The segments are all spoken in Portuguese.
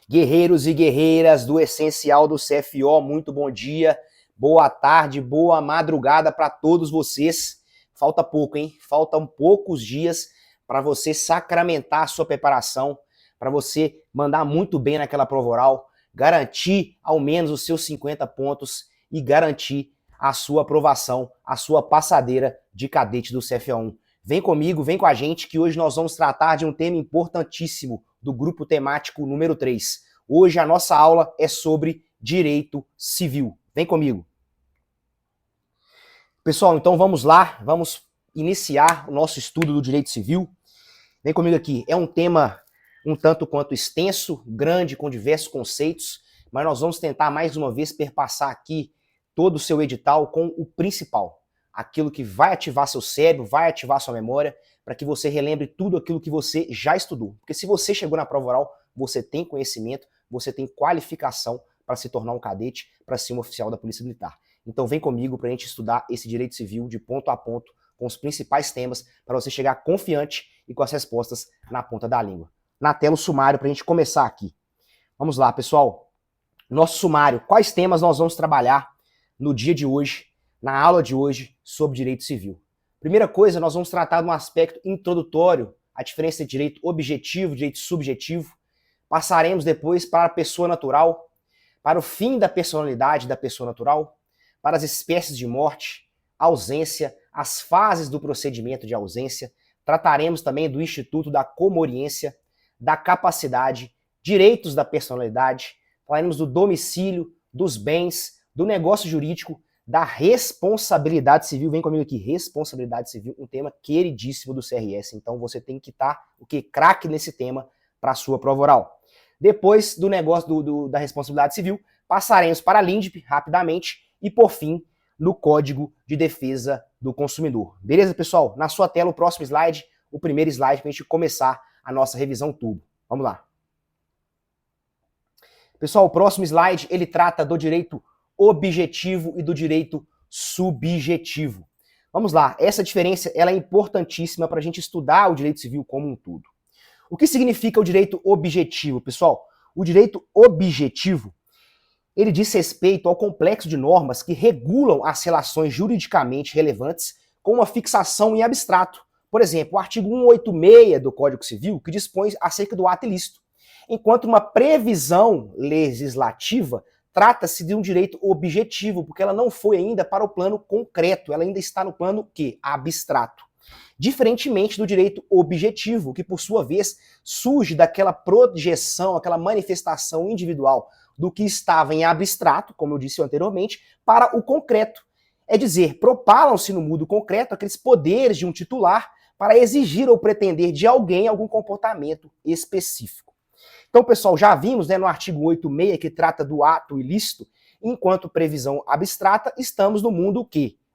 Guerreiros e guerreiras do Essencial do CFO, muito bom dia, boa tarde, boa madrugada para todos vocês. Falta pouco, hein? Faltam poucos dias para você sacramentar a sua preparação, para você mandar muito bem naquela prova oral, garantir ao menos os seus 50 pontos e garantir a sua aprovação, a sua passadeira de cadete do CFO1. Vem comigo, vem com a gente, que hoje nós vamos tratar de um tema importantíssimo do grupo temático número 3. Hoje a nossa aula é sobre direito civil. Vem comigo. Pessoal, então vamos lá, vamos iniciar o nosso estudo do direito civil. Vem comigo aqui. É um tema um tanto quanto extenso, grande, com diversos conceitos, mas nós vamos tentar mais uma vez perpassar aqui todo o seu edital com o principal. Aquilo que vai ativar seu cérebro, vai ativar sua memória, para que você relembre tudo aquilo que você já estudou. Porque se você chegou na prova oral, você tem conhecimento, você tem qualificação para se tornar um cadete, para ser um oficial da Polícia Militar. Então vem comigo para a gente estudar esse direito civil de ponto a ponto, com os principais temas, para você chegar confiante e com as respostas na ponta da língua. Na tela o sumário para a gente começar aqui. Vamos lá, pessoal. Nosso sumário. Quais temas nós vamos trabalhar no dia de hoje, na aula de hoje, sobre direito civil? Primeira coisa, nós vamos tratar de um aspecto introdutório, a diferença entre direito objetivo e direito subjetivo. Passaremos depois para a pessoa natural, para o fim da personalidade da pessoa natural, para as espécies de morte, ausência, as fases do procedimento de ausência. Trataremos também do instituto da comoriência, da capacidade, direitos da personalidade. Falaremos do domicílio, dos bens, do negócio jurídico, da responsabilidade civil. Vem comigo aqui, responsabilidade civil, um tema queridíssimo do CRS. Então você tem que estar craque nesse tema para a sua prova oral. Depois do negócio da responsabilidade civil, passaremos para a LINDB rapidamente e, por fim, no Código de Defesa do Consumidor. Beleza, pessoal? Na sua tela, o próximo slide, o primeiro slide para a gente começar a nossa revisão turbo. Vamos lá. Pessoal, o próximo slide, ele trata do direito objetivo e do direito subjetivo. Vamos lá, essa diferença ela é importantíssima para a gente estudar o direito civil como um todo. O que significa o direito objetivo, pessoal? O direito objetivo, ele diz respeito ao complexo de normas que regulam as relações juridicamente relevantes com uma fixação em abstrato. Por exemplo, o artigo 186 do Código Civil, que dispõe acerca do ato ilícito. Enquanto uma previsão legislativa trata-se de um direito objetivo, porque ela não foi ainda para o plano concreto, ela ainda está no plano abstrato. Diferentemente do direito objetivo, que por sua vez surge daquela projeção, aquela manifestação individual do que estava em abstrato, como eu disse anteriormente, para o concreto. É dizer, propalam-se no mundo concreto aqueles poderes de um titular para exigir ou pretender de alguém algum comportamento específico. Então, pessoal, já vimos no artigo 86, que trata do ato ilícito, enquanto previsão abstrata, estamos no mundo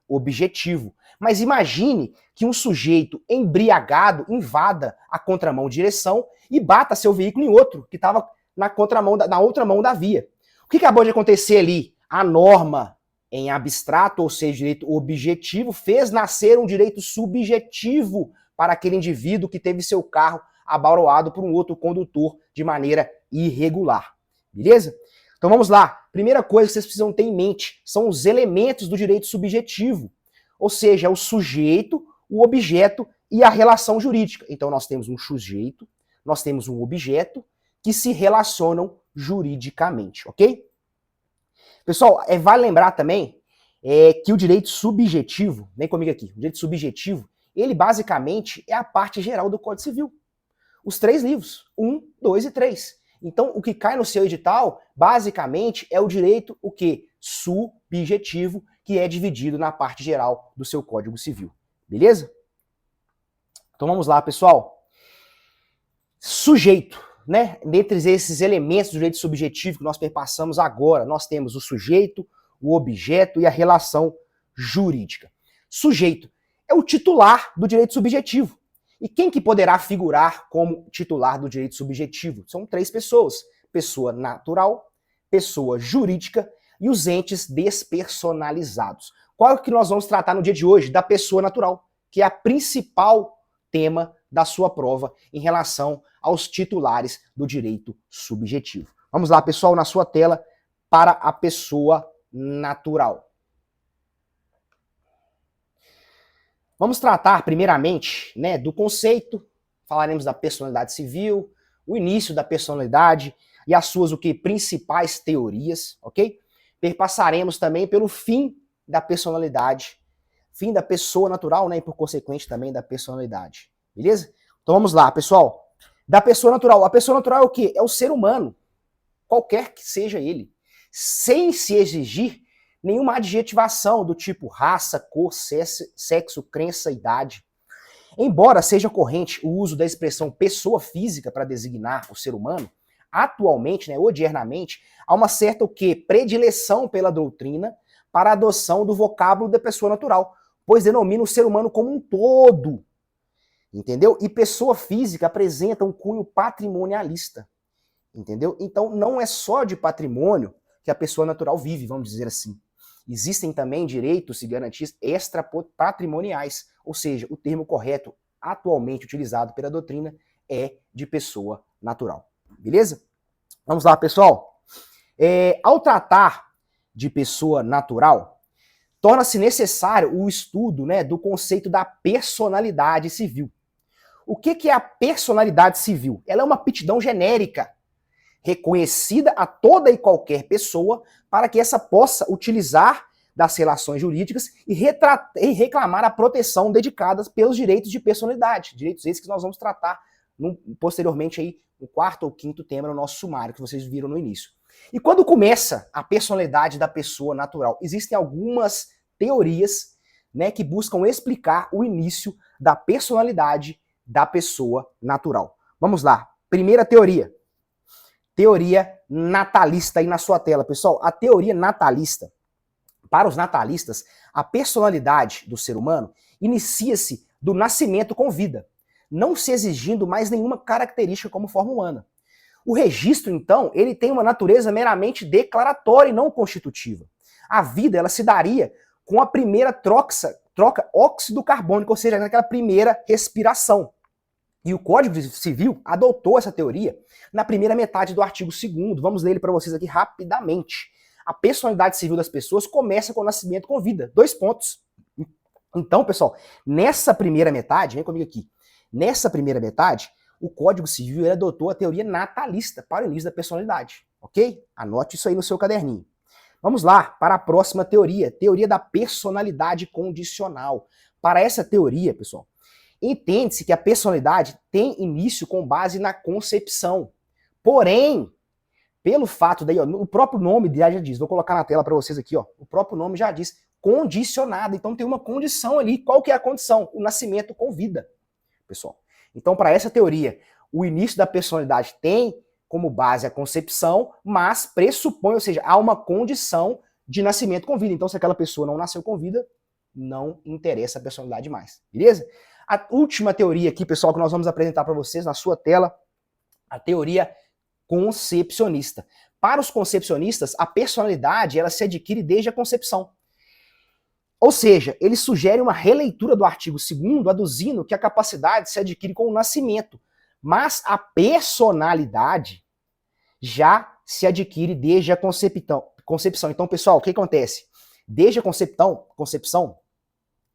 objetivo. Mas imagine que um sujeito embriagado invada a contramão de direção e bata seu veículo em outro, que estava na outra mão da via. O que acabou de acontecer ali? A norma em abstrato, ou seja, direito objetivo, fez nascer um direito subjetivo para aquele indivíduo que teve seu carro abaroado por um outro condutor de maneira irregular. Beleza? Então vamos lá. Primeira coisa que vocês precisam ter em mente são os elementos do direito subjetivo. Ou seja, o sujeito, o objeto e a relação jurídica. Então nós temos um sujeito, nós temos um objeto que se relacionam juridicamente, ok? Pessoal, vale lembrar também que o direito subjetivo, vem comigo aqui, o direito subjetivo, ele basicamente é a parte geral do Código Civil. Os 3 livros, 1, 2 e 3. Então, o que cai no seu edital, basicamente, é o direito, subjetivo, que é dividido na parte geral do seu Código Civil. Beleza? Então vamos lá, pessoal. Sujeito, né? Dentre esses elementos do direito subjetivo que nós perpassamos agora, nós temos o sujeito, o objeto e a relação jurídica. Sujeito é o titular do direito subjetivo. E quem que poderá figurar como titular do direito subjetivo? São 3 pessoas. Pessoa natural, pessoa jurídica e os entes despersonalizados. Qual é que nós vamos tratar no dia de hoje? Da pessoa natural, que é a principal tema da sua prova em relação aos titulares do direito subjetivo. Vamos lá, pessoal, na sua tela, para a pessoa natural. Vamos tratar, primeiramente, né, do conceito, falaremos da personalidade civil, o início da personalidade e as suas principais teorias, ok? Perpassaremos também pelo fim da personalidade, fim da pessoa natural, né, e por consequente também da personalidade, beleza? Então vamos lá, pessoal. Da pessoa natural. A pessoa natural é o quê? É o ser humano, qualquer que seja ele, sem se exigir nenhuma adjetivação do tipo raça, cor, sexo, crença, idade. Embora seja corrente o uso da expressão pessoa física para designar o ser humano, atualmente, né, odiernamente, há uma certa predileção pela doutrina para a adoção do vocábulo da pessoa natural, pois denomina o ser humano como um todo, entendeu? E pessoa física apresenta um cunho patrimonialista, entendeu? Então não é só de patrimônio que a pessoa natural vive, vamos dizer assim. Existem também direitos e garantias extrapatrimoniais, ou seja, o termo correto atualmente utilizado pela doutrina é de pessoa natural. Beleza? Vamos lá, pessoal. Ao tratar de pessoa natural, torna-se necessário o estudo, né, do conceito da personalidade civil. O que é a personalidade civil? Ela é uma aptidão genérica reconhecida a toda e qualquer pessoa para que essa possa utilizar das relações jurídicas e reclamar a proteção dedicada pelos direitos de personalidade, direitos esses que nós vamos tratar posteriormente aí no quarto ou quinto tema no nosso sumário que vocês viram no início. E quando começa a personalidade da pessoa natural, existem algumas teorias, né, que buscam explicar o início da personalidade da pessoa natural. Vamos lá. Primeira teoria. Teoria natalista aí na sua tela, pessoal. A teoria natalista, para os natalistas, a personalidade do ser humano inicia-se do nascimento com vida, não se exigindo mais nenhuma característica como forma humana. O registro, então, ele tem uma natureza meramente declaratória e não constitutiva. A vida, ela se daria com a primeira troca óxido carbônico, ou seja, naquela primeira respiração. E o Código Civil adotou essa teoria na primeira metade do artigo 2º. Vamos ler ele para vocês aqui rapidamente. A personalidade civil das pessoas começa com o nascimento com vida. 2 pontos. Então, pessoal, nessa primeira metade, vem comigo aqui. Nessa primeira metade, o Código Civil ele adotou a teoria natalista para o início da personalidade. Ok? Anote isso aí no seu caderninho. Vamos lá para a próxima teoria. Teoria da personalidade condicional. Para essa teoria, pessoal, entende-se que a personalidade tem início com base na concepção. Porém, pelo fato daí, ó, o próprio nome já diz, vou colocar na tela para vocês aqui, ó, o próprio nome já diz, condicionada. Então tem uma condição ali. Qual que é a condição? O nascimento com vida, pessoal. Então, para essa teoria, o início da personalidade tem como base a concepção, mas pressupõe, ou seja, há uma condição de nascimento com vida. Então, se aquela pessoa não nasceu com vida, não interessa a personalidade mais, beleza? A última teoria aqui, pessoal, que nós vamos apresentar para vocês na sua tela, a teoria concepcionista. Para os concepcionistas, a personalidade ela se adquire desde a concepção. Ou seja, ele sugere uma releitura do artigo 2º, aduzindo que a capacidade se adquire com o nascimento, mas a personalidade já se adquire desde a concepção. Então, pessoal, o que acontece? Desde a concepção,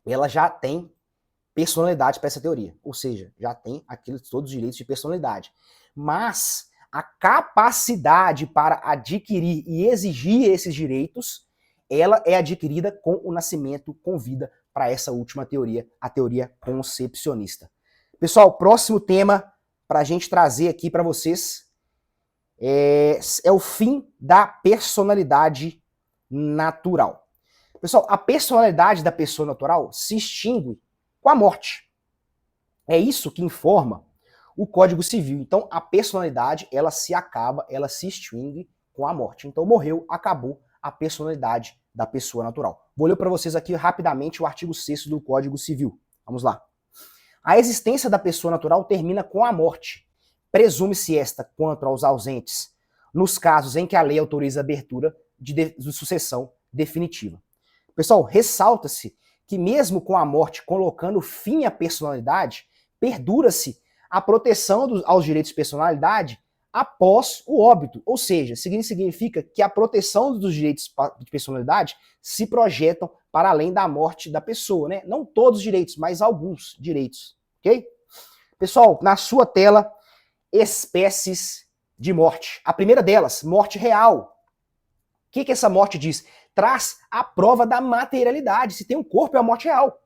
ela já tem personalidade para essa teoria, ou seja, já tem todos os direitos de personalidade. Mas a capacidade para adquirir e exigir esses direitos, ela é adquirida com o nascimento com vida para essa última teoria, a teoria concepcionista. Pessoal, próximo tema para a gente trazer aqui para vocês é o fim da personalidade natural. Pessoal, a personalidade da pessoa natural se extingue com a morte. É isso que informa o Código Civil. Então, a personalidade, ela se acaba, ela se extingue com a morte. Então, morreu, acabou a personalidade da pessoa natural. Vou ler para vocês aqui rapidamente o artigo 6º do Código Civil. Vamos lá. A existência da pessoa natural termina com a morte. Presume-se esta quanto aos ausentes, nos casos em que a lei autoriza a abertura de sucessão definitiva. Pessoal, ressalta-se que mesmo com a morte colocando fim à personalidade, perdura-se a proteção aos direitos de personalidade após o óbito. Ou seja, significa que a proteção dos direitos de personalidade se projetam para além da morte da pessoa, né? Não todos os direitos, mas alguns direitos, ok? Pessoal, na sua tela, espécies de morte. A primeira delas, morte real. O que essa morte diz? Traz a prova da materialidade. Se tem um corpo, é a morte real.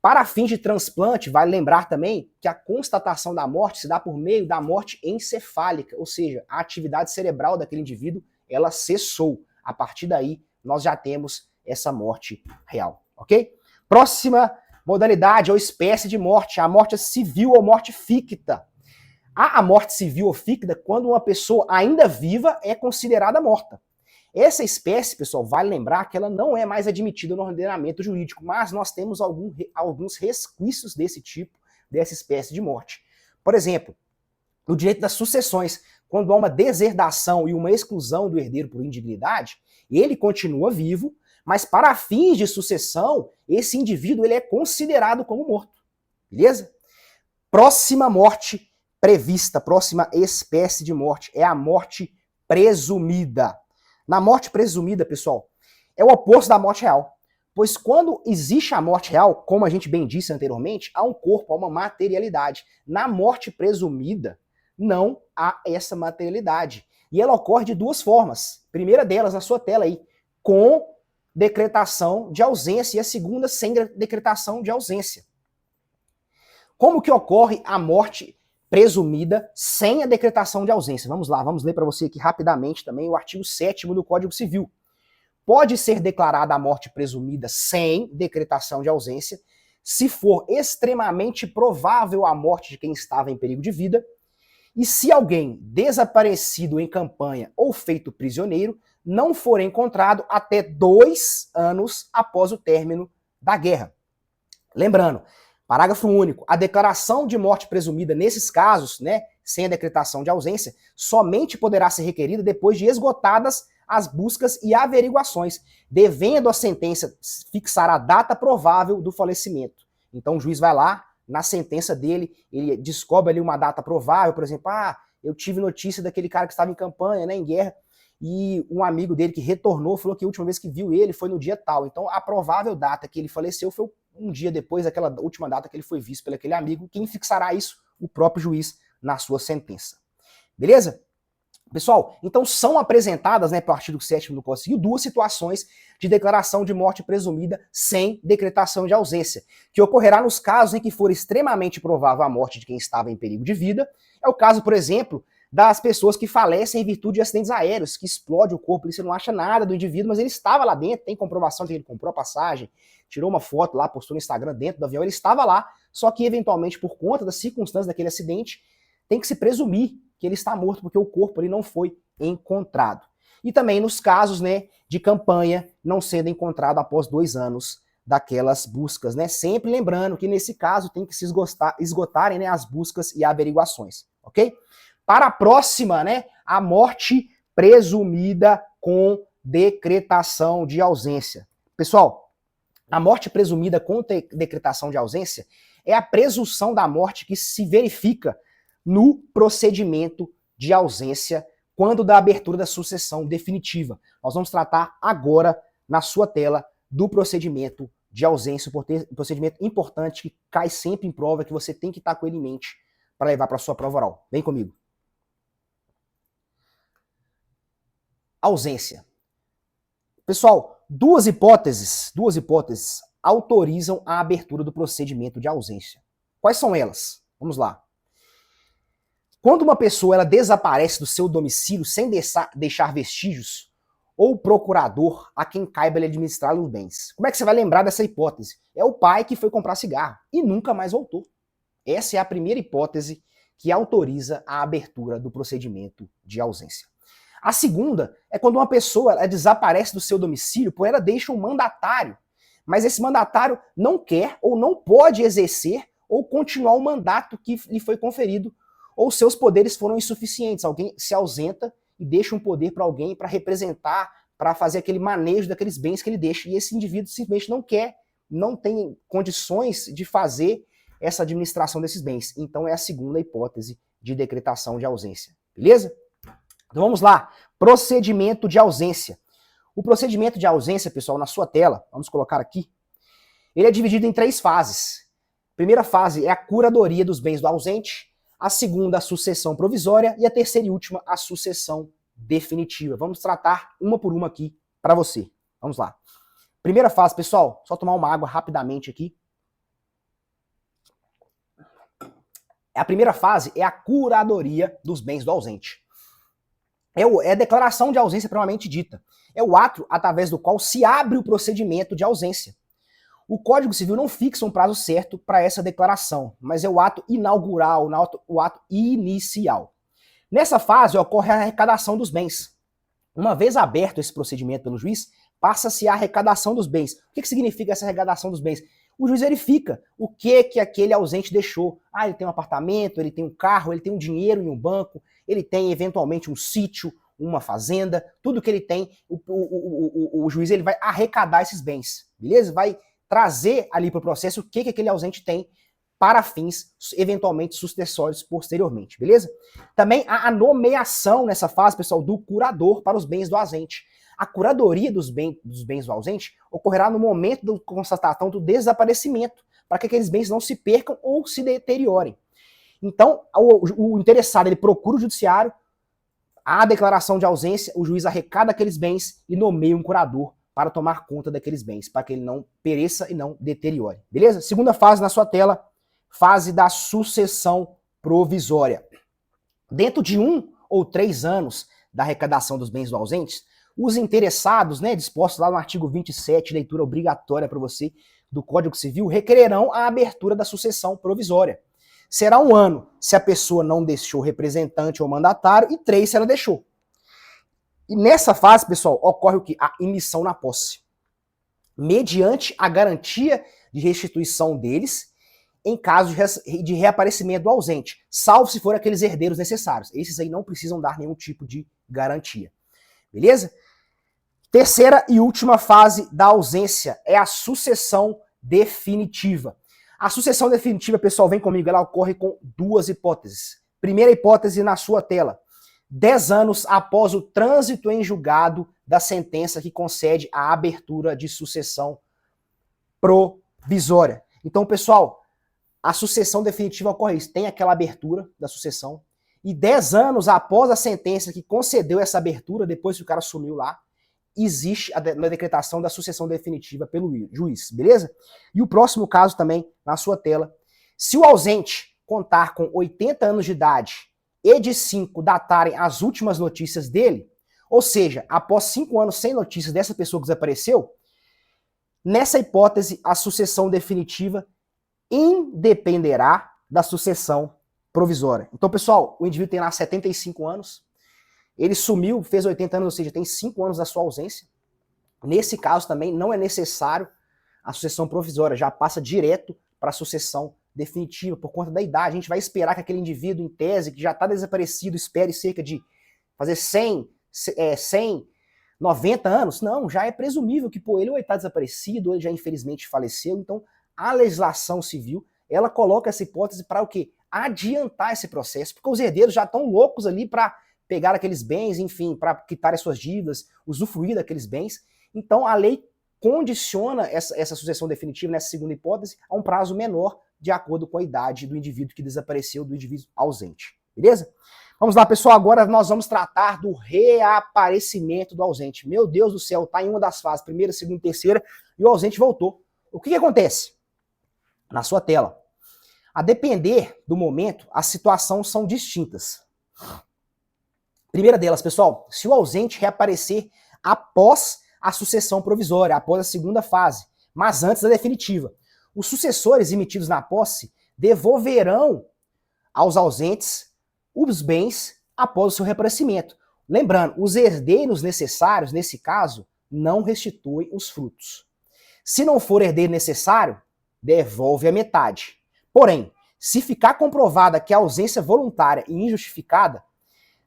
Para fins de transplante, vale lembrar também que a constatação da morte se dá por meio da morte encefálica, ou seja, a atividade cerebral daquele indivíduo, ela cessou. A partir daí, nós já temos essa morte real, ok? Próxima modalidade ou espécie de morte, a morte civil ou morte ficta. A morte civil ou ficta, quando uma pessoa ainda viva é considerada morta. Essa espécie, pessoal, vale lembrar que ela não é mais admitida no ordenamento jurídico, mas nós temos alguns resquícios desse tipo, dessa espécie de morte. Por exemplo, no direito das sucessões, quando há uma deserdação e uma exclusão do herdeiro por indignidade, ele continua vivo, mas para fins de sucessão, esse indivíduo ele é considerado como morto. Beleza? Próxima morte prevista, próxima espécie de morte, é a morte presumida. Na morte presumida, pessoal, é o oposto da morte real. Pois quando existe a morte real, como a gente bem disse anteriormente, há um corpo, há uma materialidade. Na morte presumida, não há essa materialidade. E ela ocorre de duas formas. Primeira delas, na sua tela aí, com decretação de ausência, e a segunda sem decretação de ausência. Como que ocorre a morte presumida sem a decretação de ausência? Vamos lá, vamos ler para você aqui rapidamente também o artigo 7º do Código Civil. Pode ser declarada a morte presumida sem decretação de ausência, se for extremamente provável a morte de quem estava em perigo de vida, e se alguém desaparecido em campanha ou feito prisioneiro não for encontrado até 2 anos após o término da guerra. Lembrando, parágrafo único, a declaração de morte presumida nesses casos, né, sem a decretação de ausência, somente poderá ser requerida depois de esgotadas as buscas e averiguações, devendo a sentença fixar a data provável do falecimento. Então o juiz vai lá, na sentença dele, ele descobre ali uma data provável, por exemplo, eu tive notícia daquele cara que estava em campanha, né, em guerra, e um amigo dele que retornou falou que a última vez que viu ele foi no dia tal. Então a provável data que ele faleceu foi um dia depois daquela última data que ele foi visto pelo aquele amigo. Quem fixará isso? O próprio juiz na sua sentença. Beleza? Pessoal, então são apresentadas, né, pelo artigo 7º do Código Civil, duas situações de declaração de morte presumida sem decretação de ausência, que ocorrerá nos casos em que for extremamente provável a morte de quem estava em perigo de vida. É o caso, por exemplo, das pessoas que falecem em virtude de acidentes aéreos, que explode o corpo, e você não acha nada do indivíduo, mas ele estava lá dentro, tem comprovação de que ele comprou a passagem, tirou uma foto lá, postou no Instagram dentro do avião, ele estava lá, só que eventualmente por conta das circunstâncias daquele acidente, tem que se presumir que ele está morto, porque o corpo ali não foi encontrado. E também nos casos, né, de campanha não sendo encontrado após 2 anos daquelas buscas, né? Sempre lembrando que nesse caso tem que se esgotarem, né, as buscas e averiguações, ok? Para a próxima, né, a morte presumida com decretação de ausência. Pessoal, a morte presumida com decretação de ausência é a presunção da morte que se verifica no procedimento de ausência quando da abertura da sucessão definitiva. Nós vamos tratar agora, na sua tela, do procedimento de ausência, um procedimento importante que cai sempre em prova, que você tem que estar com ele em mente para levar para a sua prova oral. Vem comigo. Ausência. Pessoal, duas hipóteses autorizam a abertura do procedimento de ausência. Quais são elas? Vamos lá. Quando uma pessoa ela desaparece do seu domicílio sem deixar vestígios, ou o procurador a quem caiba ele administrar os bens. Como é que você vai lembrar dessa hipótese? É o pai que foi comprar cigarro e nunca mais voltou. Essa é a primeira hipótese que autoriza a abertura do procedimento de ausência. A segunda é quando uma pessoa ela desaparece do seu domicílio, porém ela deixa um mandatário, mas esse mandatário não quer ou não pode exercer ou continuar o mandato que lhe foi conferido, ou seus poderes foram insuficientes. Alguém se ausenta e deixa um poder para alguém para representar, para fazer aquele manejo daqueles bens que ele deixa, e esse indivíduo simplesmente não quer, não tem condições de fazer essa administração desses bens. Então é a segunda hipótese de decretação de ausência. Beleza? Então vamos lá. Procedimento de ausência. O procedimento de ausência, pessoal, na sua tela, vamos colocar aqui, ele é dividido em 3 fases. A primeira fase é a curadoria dos bens do ausente, a segunda, a sucessão provisória, e a terceira e última, a sucessão definitiva. Vamos tratar uma por uma aqui para você. Vamos lá. Primeira fase, pessoal, só tomar uma água rapidamente aqui. A primeira fase é a curadoria dos bens do ausente. É a declaração de ausência propriamente dita. É o ato através do qual se abre o procedimento de ausência. O Código Civil não fixa um prazo certo para essa declaração, mas é o ato inaugural, o ato inicial. Nessa fase ocorre a arrecadação dos bens. Uma vez aberto esse procedimento pelo juiz, passa-se a arrecadação dos bens. O que significa essa arrecadação dos bens? O juiz verifica o que aquele ausente deixou. Ah, ele tem um apartamento, ele tem um carro, ele tem um dinheiro em um banco, ele tem eventualmente um sítio, uma fazenda, tudo que ele tem, o juiz ele vai arrecadar esses bens, beleza? Vai trazer ali para o processo o que aquele ausente tem para fins eventualmente sucessórios posteriormente, beleza? Também há a nomeação nessa fase, pessoal, do curador para os bens do ausente. A curadoria dos bens do ausente ocorrerá no momento da constatação do desaparecimento, para que aqueles bens não se percam ou se deteriorem. Então, o interessado ele procura o judiciário, há a declaração de ausência, o juiz arrecada aqueles bens e nomeia um curador para tomar conta daqueles bens, para que ele não pereça e não deteriore. Beleza? Segunda fase na sua tela, fase da sucessão provisória. Dentro de 1 ou 3 anos da arrecadação dos bens do ausente, os interessados, dispostos lá no artigo 27, leitura obrigatória para você, do Código Civil, requererão a abertura da sucessão provisória. Será 1 ano se a pessoa não deixou representante ou mandatário e 3 se ela deixou. E nessa fase, pessoal, ocorre o quê? A emissão na posse. Mediante a garantia de restituição deles em caso de reaparecimento do ausente, salvo se for aqueles herdeiros necessários. Esses aí não precisam dar nenhum tipo de garantia. Beleza? Terceira e última fase da ausência é a sucessão definitiva. A sucessão definitiva, pessoal, vem comigo, ela ocorre com 2 hipóteses. Primeira hipótese na sua tela. 10 anos após o trânsito em julgado da sentença que concede a abertura de sucessão provisória. Então, pessoal, a sucessão definitiva ocorre isso. Tem aquela abertura da sucessão. E 10 anos após a sentença que concedeu essa abertura, depois que o cara sumiu lá, existe a decretação da sucessão definitiva pelo juiz, beleza? E o próximo caso também, na sua tela. Se o ausente contar com 80 anos de idade e de 5 datarem as últimas notícias dele, ou seja, após 5 anos sem notícias dessa pessoa que desapareceu, nessa hipótese, a sucessão definitiva independerá da sucessão provisória. Então, pessoal, o indivíduo tem lá 75 anos, ele sumiu, fez 80 anos, ou seja, tem 5 anos da sua ausência. Nesse caso também não é necessário a sucessão provisória, já passa direto para a sucessão definitiva, por conta da idade. A gente vai esperar que aquele indivíduo, em tese, que já está desaparecido, espere cerca de fazer 90 anos. Não, já é presumível que ele ou está desaparecido, ou ele já infelizmente faleceu. Então, a legislação civil, ela coloca essa hipótese para o quê? Adiantar esse processo, porque os herdeiros já estão loucos ali para pegar aqueles bens, enfim, para quitar as suas dívidas, usufruir daqueles bens. Então, a lei condiciona essa sucessão definitiva, nessa segunda hipótese, a um prazo menor, de acordo com a idade do indivíduo que desapareceu, do indivíduo ausente. Beleza? Vamos lá, pessoal, agora nós vamos tratar do reaparecimento do ausente. Meu Deus do céu, está em uma das fases, primeira, segunda, terceira, e o ausente voltou. O que acontece? Na sua tela. A depender do momento, as situações são distintas. Primeira delas, pessoal, se o ausente reaparecer após a sucessão provisória, após a segunda fase, mas antes da definitiva, os sucessores emitidos na posse devolverão aos ausentes os bens após o seu reaparecimento. Lembrando, os herdeiros necessários, nesse caso, não restituem os frutos. Se não for herdeiro necessário, devolve a metade. Porém, se ficar comprovada que a ausência voluntária e injustificada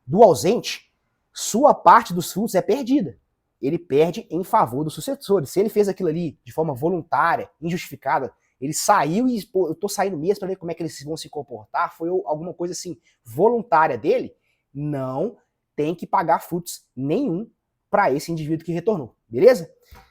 do ausente, sua parte dos frutos é perdida. Ele perde em favor dos sucessores. Se ele fez aquilo ali de forma voluntária, injustificada, ele saiu e, eu tô saindo mesmo para ver como é que eles vão se comportar, foi alguma coisa assim, voluntária dele, não tem que pagar frutos nenhum para esse indivíduo que retornou, beleza?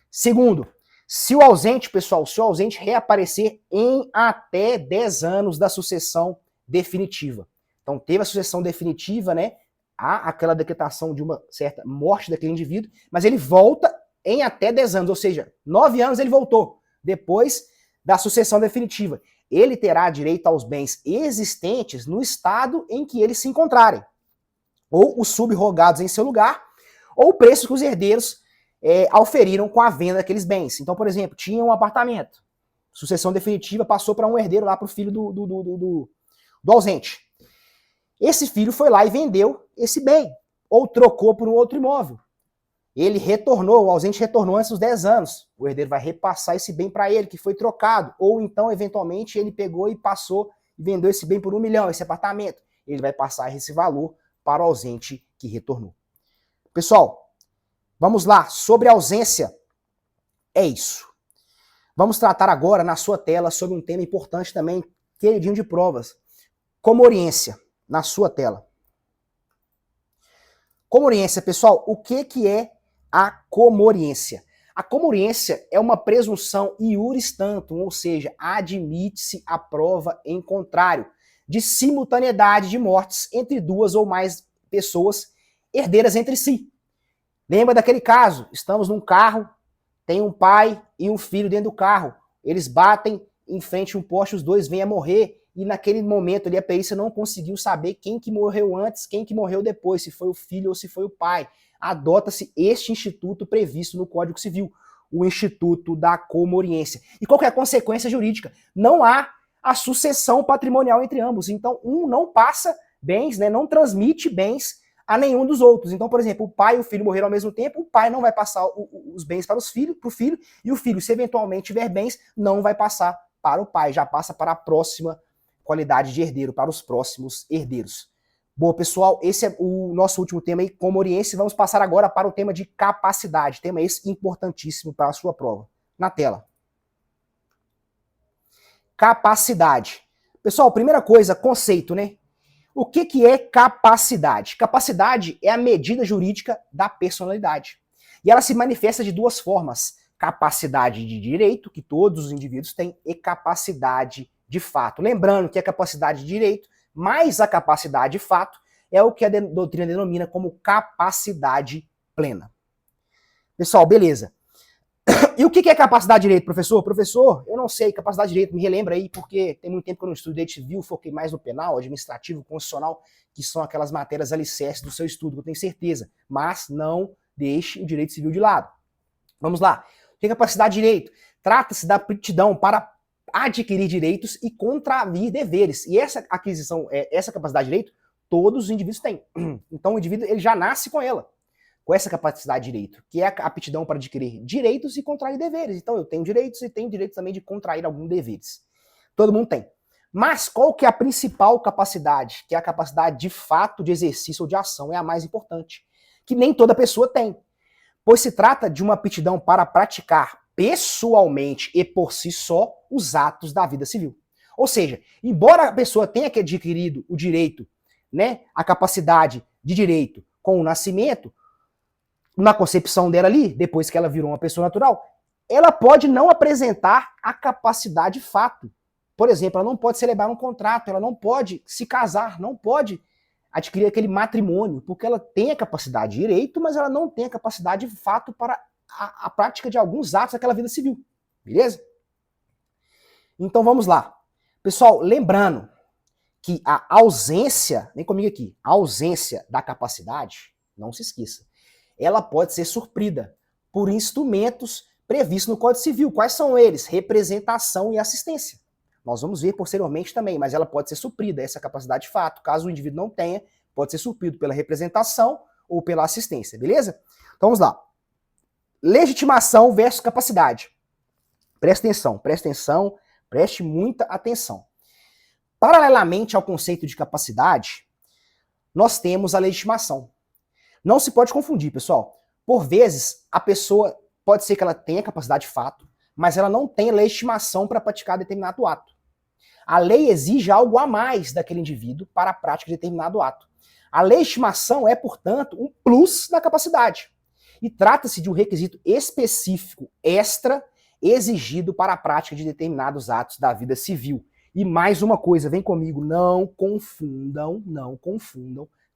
Segundo, se o ausente, pessoal, se o ausente reaparecer em até 10 anos da sucessão definitiva. Então teve a sucessão definitiva, né? Há aquela decretação de uma certa morte daquele indivíduo, mas ele volta em até 10 anos, ou seja, 9 anos ele voltou, depois da sucessão definitiva. Ele terá direito aos bens existentes no estado em que eles se encontrarem, ou os subrogados em seu lugar, ou o preço que os herdeiros auferiram com a venda daqueles bens. Então, por exemplo, tinha um apartamento, sucessão definitiva passou para um herdeiro lá para o filho do ausente. Esse filho foi lá e vendeu esse bem, ou trocou por um outro imóvel. Ele retornou, o ausente retornou antes dos 10 anos. O herdeiro vai repassar esse bem para ele, que foi trocado. Ou então, eventualmente, ele pegou e passou e vendeu esse bem por 1 milhão, esse apartamento. Ele vai passar esse valor para o ausente que retornou. Pessoal, vamos lá. Sobre a ausência, é isso. Vamos tratar agora na sua tela sobre um tema importante também, queridinho de provas. Comoriência, na sua tela. Comoriência, pessoal, o que é a comoriência? A comoriência é uma presunção iuris tantum, ou seja, admite-se a prova em contrário, de simultaneidade de mortes entre duas ou mais pessoas herdeiras entre si. Lembra daquele caso? Estamos num carro, tem um pai e um filho dentro do carro. Eles batem em frente a um poste, os dois vêm a morrer, e naquele momento ali a perícia não conseguiu saber quem que morreu antes, quem que morreu depois, se foi o filho ou se foi o pai. Adota-se este instituto previsto no Código Civil, o Instituto da Comoriência. E qual que é a consequência jurídica? Não há a sucessão patrimonial entre ambos. Então, um não passa bens, né, não transmite bens a nenhum dos outros. Então, por exemplo, o pai e o filho morreram ao mesmo tempo, o pai não vai passar os bens para o filho, e o filho, se eventualmente tiver bens, não vai passar para o pai, já passa para a próxima qualidade de herdeiro, para os próximos herdeiros. Bom, pessoal, esse é o nosso último tema aí, comoriência. Vamos passar agora para o tema de capacidade, tema esse importantíssimo para a sua prova. Na tela. Capacidade. Pessoal, primeira coisa, conceito, né? O que é capacidade? Capacidade é a medida jurídica da personalidade. E ela se manifesta de duas formas. Capacidade de direito, que todos os indivíduos têm, e capacidade de fato. Lembrando que a capacidade de direito mais a capacidade de fato é o que a doutrina denomina como capacidade plena. Pessoal, beleza. E o que é capacidade de direito, professor? Professor, eu não sei, capacidade de direito, me relembra aí, porque tem muito tempo que eu não estudo direito civil, foquei mais no penal, administrativo, constitucional, que são aquelas matérias alicerces do seu estudo, eu tenho certeza. Mas não deixe o direito civil de lado. Vamos lá. O que é capacidade de direito? Trata-se da aptidão para adquirir direitos e contravir deveres. E essa aquisição, essa capacidade de direito, todos os indivíduos têm. Então o indivíduo ele já nasce com ela, com essa capacidade de direito, que é a aptidão para adquirir direitos e contrair deveres. Então eu tenho direitos e tenho direito também de contrair alguns deveres. Todo mundo tem. Mas qual que é a principal capacidade? Que é a capacidade de fato de exercício ou de ação, é a mais importante, que nem toda pessoa tem. Pois se trata de uma aptidão para praticar pessoalmente e por si só os atos da vida civil. Ou seja, embora a pessoa tenha adquirido o direito, né, a capacidade de direito com o nascimento, na concepção dela ali, depois que ela virou uma pessoa natural, ela pode não apresentar a capacidade de fato. Por exemplo, ela não pode celebrar um contrato, ela não pode se casar, não pode adquirir aquele matrimônio, porque ela tem a capacidade de direito, mas ela não tem a capacidade de fato para a prática de alguns atos daquela vida civil. Beleza? Então vamos lá. Pessoal, lembrando que a ausência, vem comigo aqui, a ausência da capacidade, não se esqueça, ela pode ser suprida por instrumentos previstos no Código Civil. Quais são eles? Representação e assistência. Nós vamos ver posteriormente também, mas ela pode ser suprida, essa capacidade de fato. Caso o indivíduo não tenha, pode ser suprido pela representação ou pela assistência, beleza? Então vamos lá. Legitimação versus capacidade. Presta atenção, preste muita atenção. Paralelamente ao conceito de capacidade, nós temos a legitimação. Não se pode confundir, pessoal. Por vezes, a pessoa pode ser que ela tenha capacidade de fato, mas ela não tenha legitimação para praticar determinado ato. A lei exige algo a mais daquele indivíduo para a prática de determinado ato. A legitimação é, portanto, um plus na capacidade. E trata-se de um requisito específico, extra, exigido para a prática de determinados atos da vida civil. E mais uma coisa, vem comigo, não confundam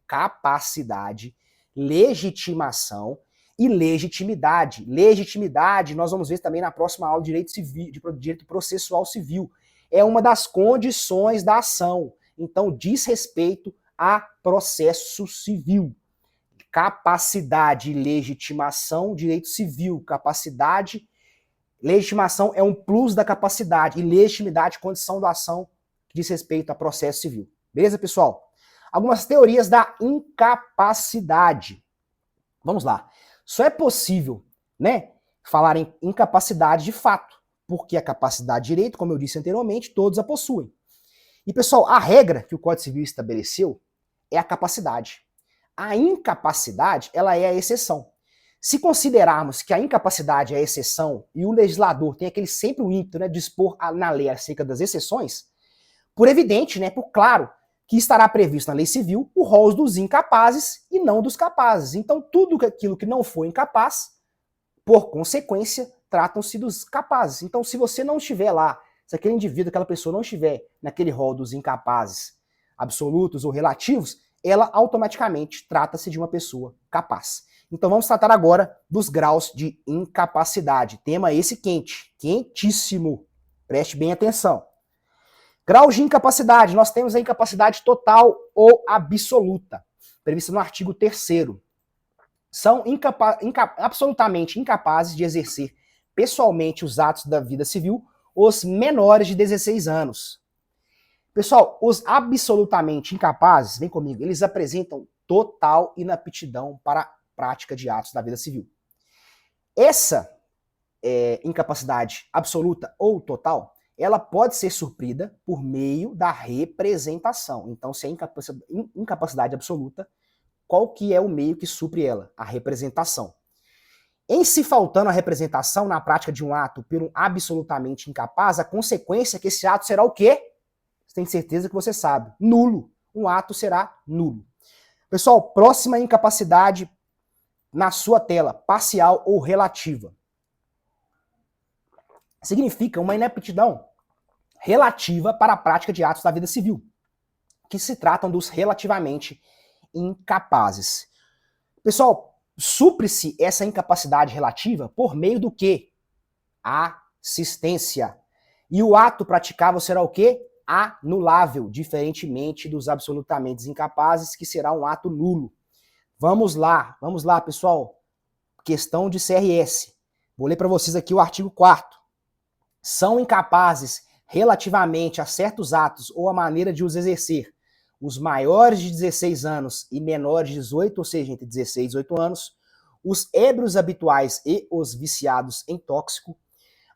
capacidade, legitimação e legitimidade. Legitimidade, nós vamos ver também na próxima aula de direito civil, de direito processual civil. É uma das condições da ação. Então, diz respeito a processo civil. Capacidade e legitimação, direito civil. Capacidade, legitimação é um plus da capacidade. E legitimidade, condição da ação que diz respeito a processo civil. Beleza, pessoal? Algumas teorias da incapacidade. Vamos lá. Só é possível, né, falar em incapacidade de fato, porque a capacidade de direito, como eu disse anteriormente, todos a possuem. E, pessoal, a regra que o Código Civil estabeleceu é a capacidade. A incapacidade, ela é a exceção. Se considerarmos que a incapacidade é a exceção e o legislador tem aquele sempre o ímpeto, né, de dispor na lei acerca das exceções, por evidente, né, por claro, que estará previsto na lei civil o rol dos incapazes e não dos capazes. Então, tudo aquilo que não for incapaz, por consequência, tratam-se dos capazes. Então, se você não estiver lá, se aquele indivíduo, aquela pessoa não estiver naquele rol dos incapazes absolutos ou relativos, ela automaticamente trata-se de uma pessoa capaz. Então, vamos tratar agora dos graus de incapacidade. Tema esse quente, quentíssimo. Preste bem atenção. Graus de incapacidade, nós temos a incapacidade total ou absoluta, prevista no artigo 3º. São absolutamente incapazes de exercer pessoalmente os atos da vida civil os menores de 16 anos. Pessoal, os absolutamente incapazes, vem comigo, eles apresentam total inaptidão para a prática de atos da vida civil. Essa incapacidade absoluta ou total, ela pode ser suprida por meio da representação. Então, se é incapacidade absoluta, qual que é o meio que supre ela? A representação. Em se faltando a representação na prática de um ato por um absolutamente incapaz, a consequência é que esse ato será o quê? Você tem certeza que você sabe. Nulo. Um ato será nulo. Pessoal, próxima incapacidade na sua tela, parcial ou relativa. Significa uma inaptidão relativa para a prática de atos da vida civil, que se tratam dos relativamente incapazes. Pessoal, supre-se essa incapacidade relativa por meio do quê? Assistência. E o ato praticável será o quê? Anulável, diferentemente dos absolutamente incapazes, que será um ato nulo. Vamos lá, pessoal. Questão de CRS. Vou ler para vocês aqui o artigo 4º. São incapazes relativamente a certos atos ou a maneira de os exercer os maiores de 16 anos e menores de 18, ou seja, entre 16 e 18 anos, os ébrios habituais e os viciados em tóxico,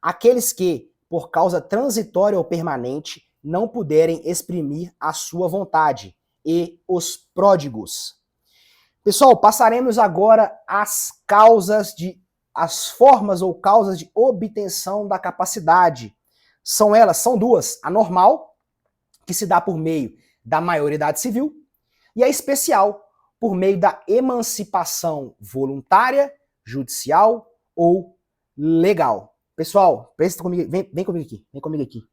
aqueles que, por causa transitória ou permanente, não puderem exprimir a sua vontade, e os pródigos. Pessoal, passaremos agora às formas ou causas de obtenção da capacidade. São duas: a normal, que se dá por meio da maioridade civil, e a especial, por meio da emancipação voluntária, judicial ou legal. Pessoal, presta comigo, vem comigo aqui.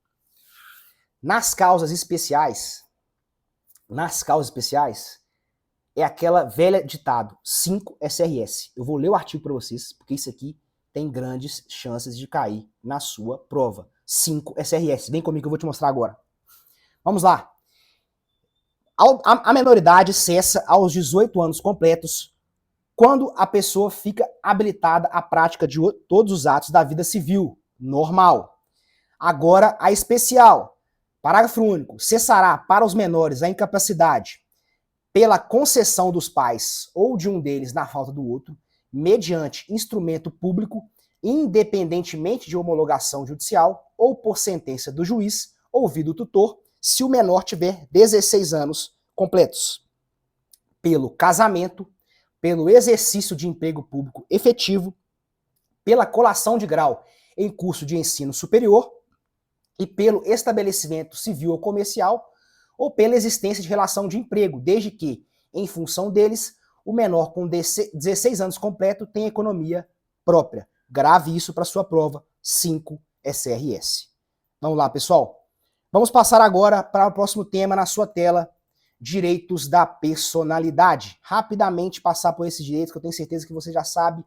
Nas causas especiais, é aquela velha ditado, 5 SRS. Eu vou ler o artigo para vocês, porque isso aqui tem grandes chances de cair na sua prova. 5 SRS. Vem comigo que eu vou te mostrar agora. Vamos lá. A menoridade cessa aos 18 anos completos, quando a pessoa fica habilitada à prática de todos os atos da vida civil, normal. Agora, a especial. Parágrafo único. Cessará para os menores a incapacidade pela concessão dos pais ou de um deles na falta do outro, mediante instrumento público, independentemente de homologação judicial ou por sentença do juiz, ouvido o tutor, se o menor tiver 16 anos completos. Pelo casamento, pelo exercício de emprego público efetivo, pela colação de grau em curso de ensino superior e pelo estabelecimento civil ou comercial, ou pela existência de relação de emprego, desde que, em função deles, o menor com 16 anos completo tenha economia própria. Grave isso para sua prova 5 SRS. Vamos lá, pessoal. Vamos passar agora para o próximo tema na sua tela, direitos da personalidade. Rapidamente passar por esses direitos que eu tenho certeza que você já sabe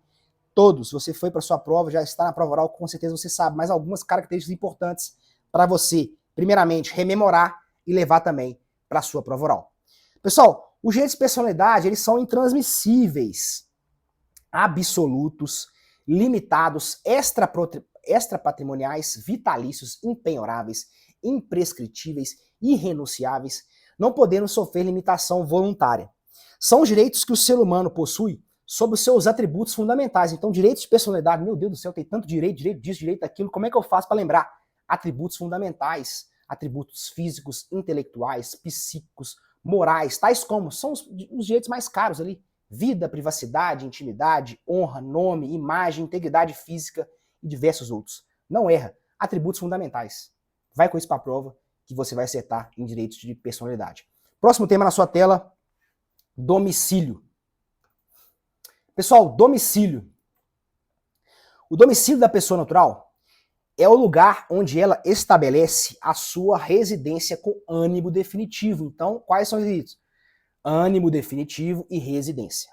todos. Se você foi para sua prova, já está na prova oral, com certeza você sabe, mas algumas características importantes para você, primeiramente, rememorar e levar também para a sua prova oral. Pessoal, os direitos de personalidade, eles são intransmissíveis, absolutos, limitados, extrapatrimoniais, vitalícios, impenhoráveis, imprescritíveis, irrenunciáveis, não podendo sofrer limitação voluntária. São os direitos que o ser humano possui sobre os seus atributos fundamentais. Então, direitos de personalidade, meu Deus do céu, tem tanto direito, direito disso, direito daquilo, como é que eu faço para lembrar? Atributos fundamentais, atributos físicos, intelectuais, psíquicos, morais, tais como são os direitos mais caros ali. Vida, privacidade, intimidade, honra, nome, imagem, integridade física e diversos outros. Não erra. Atributos fundamentais. Vai com isso para a prova que você vai acertar em direitos de personalidade. Próximo tema na sua tela, domicílio. Pessoal, domicílio. O domicílio da pessoa natural é o lugar onde ela estabelece a sua residência com ânimo definitivo. Então, quais são os requisitos? Ânimo definitivo e residência.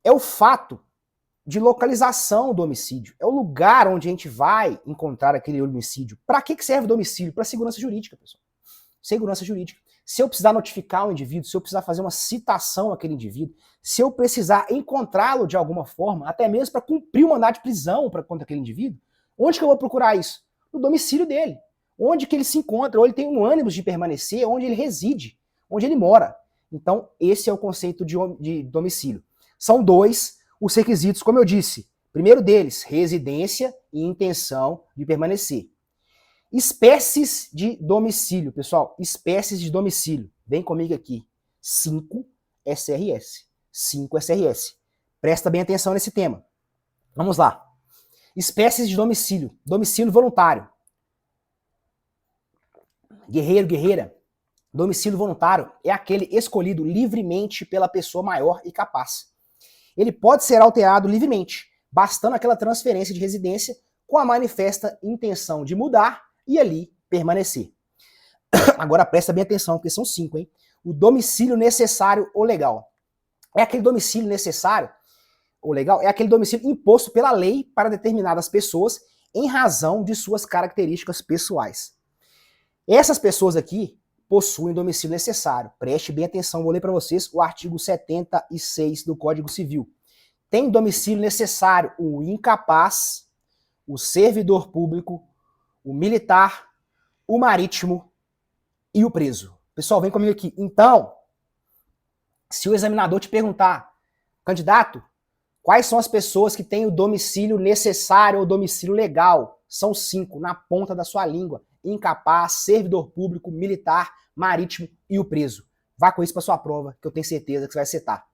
É o fato de localização do homicídio. É o lugar onde a gente vai encontrar aquele homicídio. Para que serve o domicílio? Para segurança jurídica, pessoal. Segurança jurídica. Se eu precisar notificar o indivíduo, se eu precisar fazer uma citação àquele indivíduo, se eu precisar encontrá-lo de alguma forma, até mesmo para cumprir o mandado de prisão contra aquele indivíduo, onde que eu vou procurar isso? No domicílio dele. Onde que ele se encontra, ou ele tem um ânimo de permanecer, onde ele reside, onde ele mora. Então, esse é o conceito de domicílio. São dois os requisitos, como eu disse. Primeiro deles, residência e intenção de permanecer. Espécies de domicílio, pessoal. Espécies de domicílio. Vem comigo aqui. 5 SRS. 5 SRS. Presta bem atenção nesse tema. Vamos lá. Espécies de domicílio. Domicílio voluntário. Guerreiro, guerreira. Domicílio voluntário é aquele escolhido livremente pela pessoa maior e capaz. Ele pode ser alterado livremente, bastando aquela transferência de residência com a manifesta intenção de mudar e ali permanecer. Agora presta bem atenção, porque são 5, hein? O domicílio necessário ou legal. É aquele domicílio necessário ou legal, é aquele domicílio imposto pela lei para determinadas pessoas em razão de suas características pessoais. Essas pessoas aqui possuem domicílio necessário. Preste bem atenção, vou ler para vocês o artigo 76 do Código Civil. Tem domicílio necessário o incapaz, o servidor público, o militar, o marítimo e o preso. Pessoal, vem comigo aqui. Então, se o examinador te perguntar, candidato, quais são as pessoas que têm o domicílio necessário ou domicílio legal? São 5, na ponta da sua língua. Incapaz, servidor público, militar, marítimo e o preso. Vá com isso para sua prova, que eu tenho certeza que você vai acertar.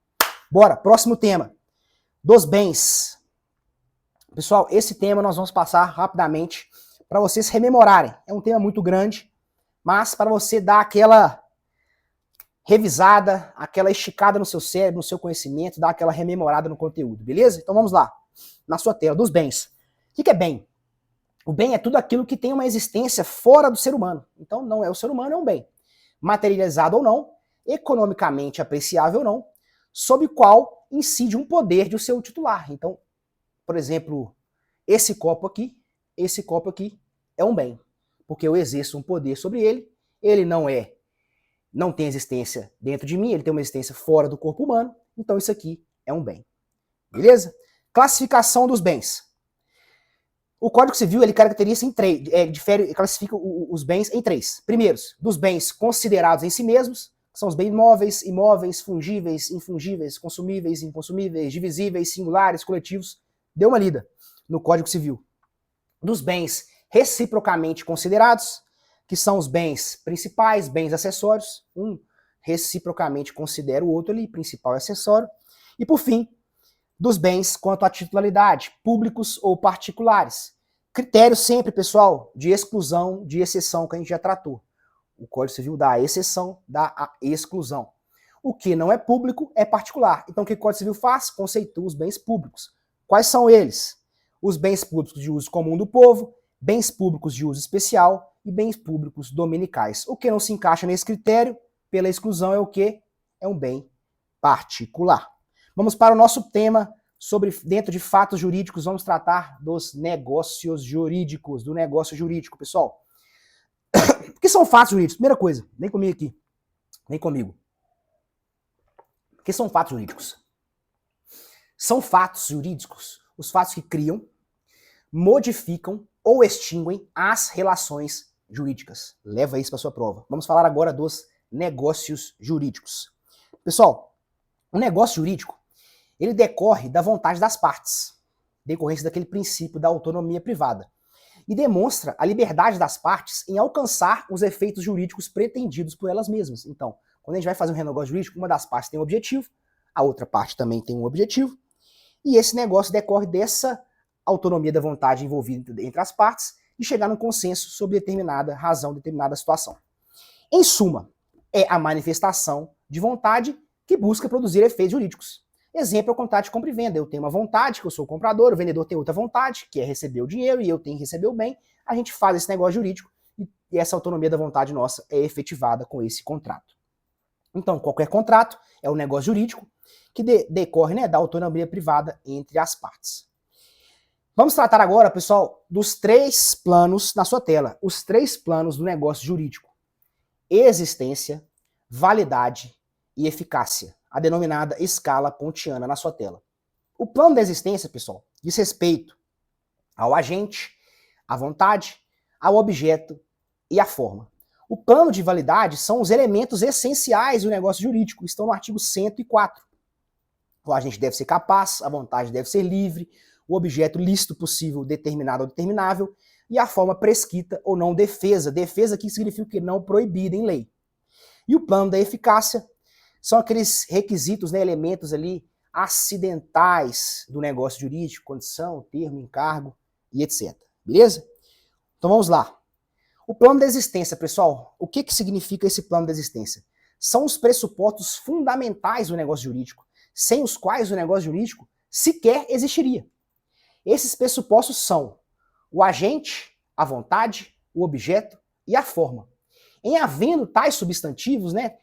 Bora, próximo tema. Dos bens. Pessoal, esse tema nós vamos passar rapidamente para vocês rememorarem. É um tema muito grande, mas para você dar aquela revisada, aquela esticada no seu cérebro, no seu conhecimento, dar aquela rememorada no conteúdo, beleza? Então vamos lá. Na sua tela, dos bens. O que é bem? O bem é tudo aquilo que tem uma existência fora do ser humano. Então não é o ser humano, é um bem. Materializado ou não, economicamente apreciável ou não, sob o qual incide um poder de o seu titular. Então, por exemplo, esse copo aqui é um bem, porque eu exerço um poder sobre ele não tem existência dentro de mim, ele tem uma existência fora do corpo humano, então isso aqui é um bem. Beleza? Classificação dos bens. O Código Civil ele caracteriza classifica os bens em 3. Primeiros, dos bens considerados em si mesmos, que são os bens móveis, imóveis, fungíveis, infungíveis, consumíveis, inconsumíveis, divisíveis, singulares, coletivos. Dê uma lida no Código Civil. Dos bens reciprocamente considerados, que são os bens principais, bens acessórios. Um reciprocamente considera o outro ali, principal e acessório. E por fim, dos bens quanto à titularidade, públicos ou particulares, Critério sempre, pessoal, de exclusão, de exceção, que a gente já tratou. O Código Civil dá a exceção, dá a exclusão. O que não é público é particular. Então, o que o Código Civil faz? Conceitua os bens públicos. Quais são eles? Os bens públicos de uso comum do povo, bens públicos de uso especial e bens públicos dominicais. O que não se encaixa nesse critério, pela exclusão, é o quê? É um bem particular. Vamos para o nosso tema sobre, dentro de fatos jurídicos, vamos tratar dos negócios jurídicos, do negócio jurídico, pessoal. O que são fatos jurídicos? Primeira coisa, vem comigo aqui, vem comigo. O que são fatos jurídicos? São fatos jurídicos os fatos que criam, modificam ou extinguem as relações jurídicas. Leva isso para sua prova. Vamos falar agora dos negócios jurídicos. Pessoal, o negócio jurídico, ele decorre da vontade das partes, decorrência daquele princípio da autonomia privada, e demonstra a liberdade das partes em alcançar os efeitos jurídicos pretendidos por elas mesmas. Então, quando a gente vai fazer um negócio jurídico, uma das partes tem um objetivo, a outra parte também tem um objetivo, e esse negócio decorre dessa autonomia da vontade envolvida entre as partes e chegar num consenso sobre determinada razão, determinada situação. Em suma, é a manifestação de vontade que busca produzir efeitos jurídicos. Exemplo é o contrato de compra e venda. Eu tenho uma vontade, que eu sou o comprador, o vendedor tem outra vontade, que é receber o dinheiro, e eu tenho que receber o bem. A gente faz esse negócio jurídico e essa autonomia da vontade nossa é efetivada com esse contrato. Então, qualquer contrato é um negócio jurídico que decorre, né, da autonomia privada entre as partes. Vamos tratar agora, pessoal, dos 3 planos na sua tela. Os 3 planos do negócio jurídico. Existência, validade e eficácia. A denominada escala pontiana na sua tela. O plano da existência, pessoal, diz respeito ao agente, à vontade, ao objeto e à forma. O plano de validade são os elementos essenciais do negócio jurídico, estão no artigo 104. O agente deve ser capaz, a vontade deve ser livre, o objeto lícito possível, determinado ou determinável, e a forma prescrita ou não defesa. Defesa aqui significa que não proibida em lei. E o plano da eficácia são aqueles requisitos, né, elementos ali acidentais do negócio jurídico, condição, termo, encargo e etc. Beleza? Então vamos lá. O plano da existência, pessoal, o que significa esse plano da existência? São os pressupostos fundamentais do negócio jurídico, sem os quais o negócio jurídico sequer existiria. Esses pressupostos são o agente, a vontade, o objeto e a forma. Em havendo tais substantivos, né,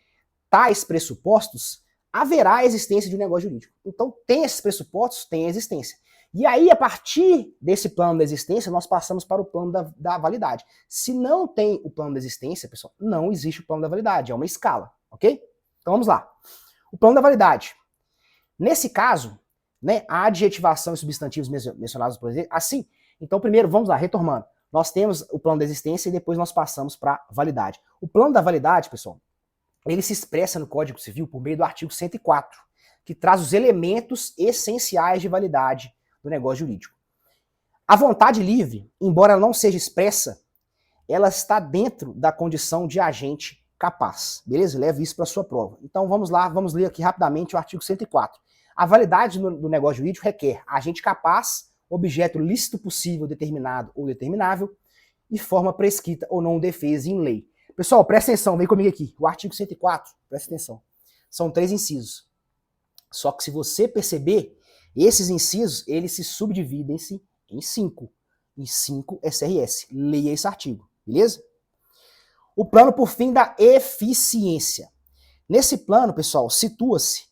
tais pressupostos, haverá a existência de um negócio jurídico. Então, tem esses pressupostos, tem a existência. E aí, a partir desse plano da existência, nós passamos para o plano da validade. Se não tem o plano da existência, pessoal, não existe o plano da validade, é uma escala, ok? Então, vamos lá. O plano da validade. Nesse caso, né, a adjetivação e substantivos mencionados por exemplo, assim. Então, primeiro, vamos lá, retomando. Nós temos o plano da existência e depois nós passamos para a validade. O plano da validade, pessoal, ele se expressa no Código Civil por meio do artigo 104, que traz os elementos essenciais de validade do negócio jurídico. A vontade livre, embora ela não seja expressa, ela está dentro da condição de agente capaz. Beleza? Leve isso para a sua prova. Então vamos lá, vamos ler aqui rapidamente o artigo 104. A validade do negócio jurídico requer agente capaz, objeto lícito possível, determinado ou determinável, e forma prescrita ou não defesa em lei. Pessoal, presta atenção, vem comigo aqui. O artigo 104, presta atenção. São 3 incisos. Só que se você perceber, esses incisos, eles se subdividem-se em 5. Em 5 SRS. Leia esse artigo, beleza? O plano, por fim, da eficiência. Nesse plano, pessoal, situa-se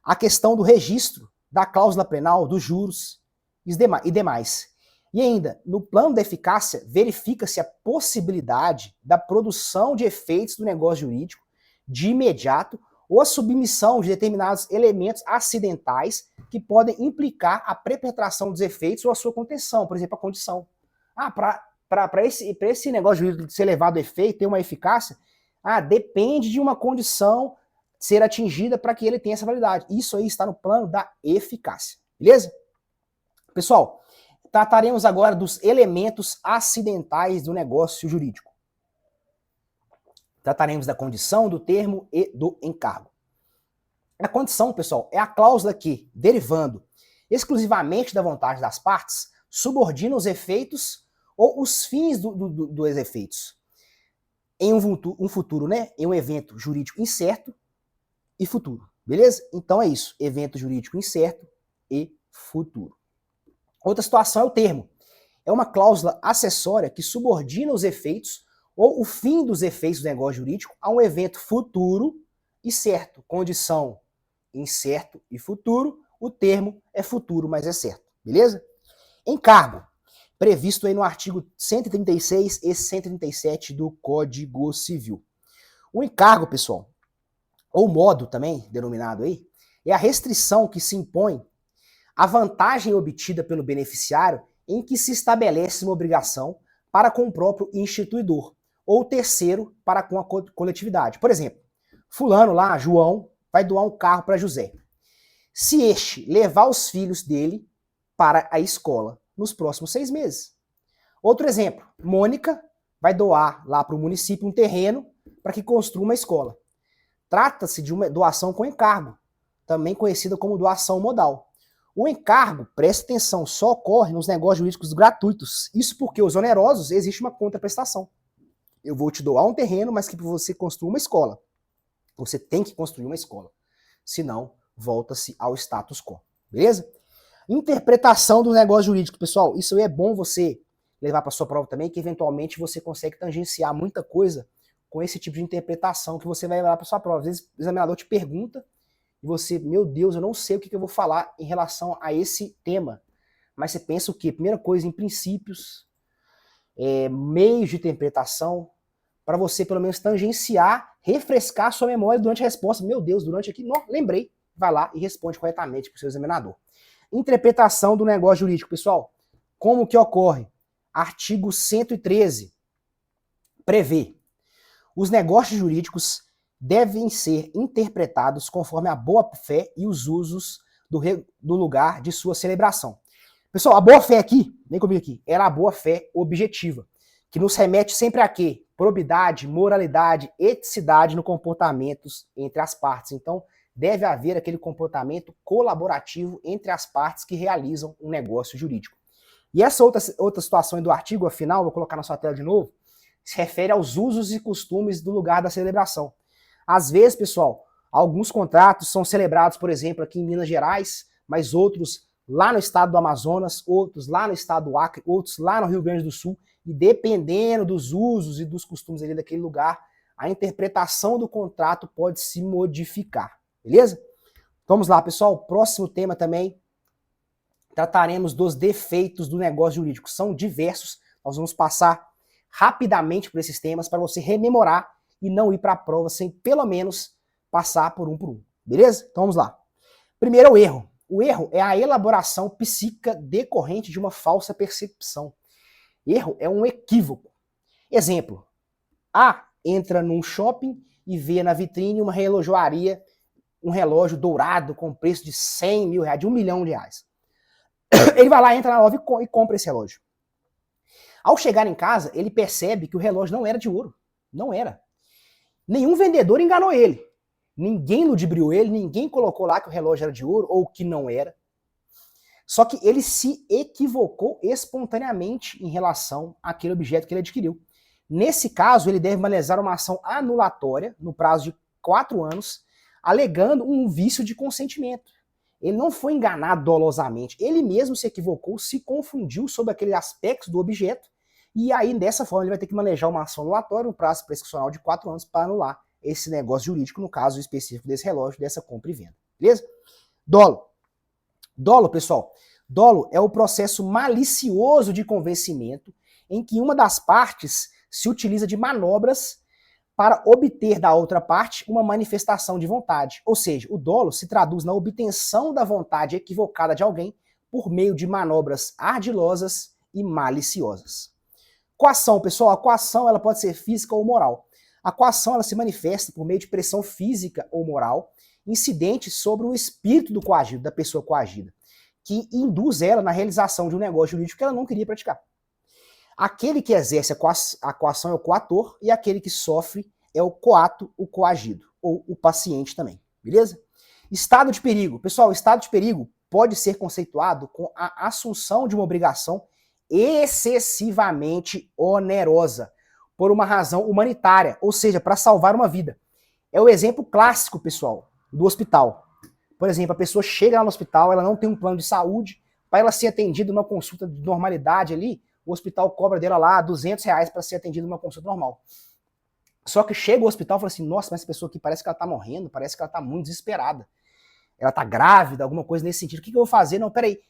a questão do registro da cláusula penal, dos juros e demais. E ainda, no plano da eficácia, verifica-se a possibilidade da produção de efeitos do negócio jurídico de imediato ou a submissão de determinados elementos acidentais que podem implicar a perpetração dos efeitos ou a sua contenção, por exemplo, a condição. Para esse negócio jurídico ser levado a efeito, ter uma eficácia, depende de uma condição ser atingida para que ele tenha essa validade. Isso aí está no plano da eficácia, beleza? Pessoal, trataremos agora dos elementos acidentais do negócio jurídico. Trataremos da condição, do termo e do encargo. A condição, pessoal, é a cláusula que, derivando exclusivamente da vontade das partes, subordina os efeitos ou os fins dos efeitos. Em um futuro, né? Em um evento jurídico incerto e futuro. Beleza? Então é isso. Evento jurídico incerto e futuro. Outra situação é o termo. É uma cláusula acessória que subordina os efeitos ou o fim dos efeitos do negócio jurídico a um evento futuro e certo. Condição incerto e futuro. O termo é futuro, mas é certo. Beleza? Encargo. Previsto aí no artigo 136 e 137 do Código Civil. O encargo, pessoal, ou modo também, denominado aí, é a restrição que se impõe à vantagem obtida pelo beneficiário em que se estabelece uma obrigação para com o próprio instituidor, ou terceiro para com a coletividade. Por exemplo, fulano lá, João, vai doar um carro para José. Se este levar os filhos dele para a escola nos próximos 6 meses. Outro exemplo, Mônica vai doar lá para o município um terreno para que construa uma escola. Trata-se de uma doação com encargo, também conhecida como doação modal. O encargo, preste atenção, só ocorre nos negócios jurídicos gratuitos. Isso porque os onerosos existe uma contraprestação. Eu vou te doar um terreno, mas que para você construir uma escola. Você tem que construir uma escola. Senão, volta-se ao status quo. Beleza? Interpretação do negócio jurídico. Pessoal, isso aí é bom você levar para sua prova também, que eventualmente você consegue tangenciar muita coisa com esse tipo de interpretação que você vai levar para sua prova. Às vezes o examinador te pergunta e você, meu Deus, eu não sei o que eu vou falar em relação a esse tema. Mas você pensa o quê? Primeira coisa, em princípios, meios de interpretação, para você pelo menos tangenciar, refrescar sua memória durante a resposta. Meu Deus, durante aqui, não, lembrei. Vai lá e responde corretamente para o seu examinador. Interpretação do negócio jurídico, pessoal. Como que ocorre? Artigo 113 prevê: os negócios jurídicos devem ser interpretados conforme a boa-fé e os usos do lugar de sua celebração. Pessoal, a boa-fé aqui, vem comigo aqui, era a boa-fé objetiva, que nos remete sempre a quê? Probidade, moralidade, eticidade no comportamento entre as partes. Então, deve haver aquele comportamento colaborativo entre as partes que realizam um negócio jurídico. E essa outra situação do artigo, afinal, vou colocar na sua tela de novo, se refere aos usos e costumes do lugar da celebração. Às vezes, pessoal, alguns contratos são celebrados, por exemplo, aqui em Minas Gerais, mas outros lá no estado do Amazonas, outros lá no estado do Acre, outros lá no Rio Grande do Sul, e dependendo dos usos e dos costumes ali daquele lugar, a interpretação do contrato pode se modificar, beleza? Vamos lá, pessoal, próximo tema também, trataremos dos defeitos do negócio jurídico. São diversos, nós vamos passar rapidamente por esses temas para você rememorar e não ir para a prova sem pelo menos passar por um, beleza? Então vamos lá. Primeiro é o erro. O erro é a elaboração psíquica decorrente de uma falsa percepção. Erro é um equívoco. Exemplo, A entra num shopping e vê na vitrine uma relojoaria, um relógio dourado com preço de 100 mil reais, de 1 milhão de reais. Ele vai lá, entra na loja e compra esse relógio. Ao chegar em casa, ele percebe que o relógio não era de ouro. Não era. Nenhum vendedor enganou ele. Ninguém ludibriou ele, ninguém colocou lá que o relógio era de ouro ou que não era. Só que ele se equivocou espontaneamente em relação àquele objeto que ele adquiriu. Nesse caso, ele deve manejar uma ação anulatória no prazo de 4 anos, alegando um vício de consentimento. Ele não foi enganado dolosamente, ele mesmo se equivocou, se confundiu sobre aquele aspecto do objeto, e aí dessa forma ele vai ter que manejar uma ação anulatória, um prazo prescricional de 4 anos para anular esse negócio jurídico, no caso específico desse relógio, dessa compra e venda. Beleza? Dolo. Dolo, pessoal, dolo é o processo malicioso de convencimento em que uma das partes se utiliza de manobras para obter da outra parte uma manifestação de vontade. Ou seja, o dolo se traduz na obtenção da vontade equivocada de alguém por meio de manobras ardilosas e maliciosas. Coação, pessoal, a coação ela pode ser física ou moral. A coação ela se manifesta por meio de pressão física ou moral incidente sobre o espírito do coagido, da pessoa coagida, que induz ela na realização de um negócio jurídico que ela não queria praticar. Aquele que exerce a coação é o coator e aquele que sofre é o coato, o coagido, ou o paciente também, beleza? Estado de perigo. Pessoal, o estado de perigo pode ser conceituado com a assunção de uma obrigação excessivamente onerosa, por uma razão humanitária, ou seja, para salvar uma vida. É o exemplo clássico, pessoal, do hospital. Por exemplo, a pessoa chega lá no hospital, ela não tem um plano de saúde, para ela ser atendida numa consulta de normalidade ali, o hospital cobra dela lá R$ 200 para ser atendida numa consulta normal. Só que chega o hospital e fala assim, nossa, mas essa pessoa aqui parece que ela tá morrendo, parece que ela tá muito desesperada. Ela tá grávida, alguma coisa nesse sentido. O que eu vou fazer? Não, peraí.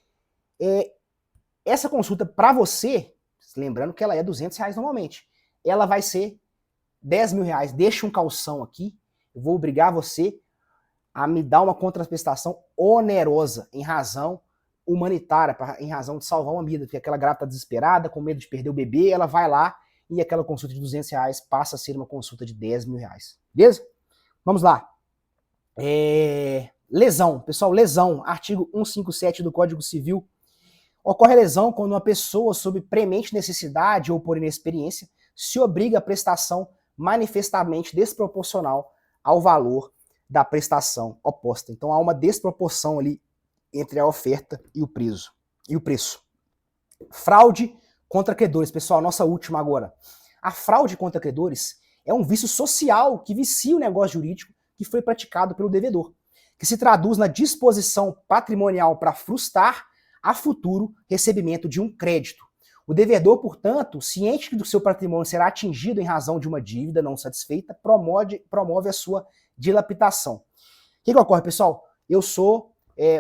Essa consulta para você, lembrando que ela é R$ 200 normalmente, ela vai ser R$ 10.000. Deixa um calção aqui, eu vou obrigar você a me dar uma contraprestação onerosa em razão humanitária, em razão de salvar uma vida, porque aquela grávida tá desesperada, com medo de perder o bebê, ela vai lá e aquela consulta de R$ 200 passa a ser uma consulta de R$ 10.000. Beleza? Vamos lá. Lesão. Pessoal, lesão. Artigo 157 do Código Civil. Ocorre a lesão quando uma pessoa, sob premente necessidade ou por inexperiência, se obriga à prestação manifestamente desproporcional ao valor da prestação oposta. Então há uma desproporção ali entre a oferta e o preço. Fraude contra credores. Pessoal, nossa última agora. A fraude contra credores é um vício social que vicia o negócio jurídico que foi praticado pelo devedor, que se traduz na disposição patrimonial para frustrar a futuro recebimento de um crédito. O devedor, portanto, ciente do seu patrimônio será atingido em razão de uma dívida não satisfeita, promove a sua dilapidação. O que ocorre, pessoal? Eu sou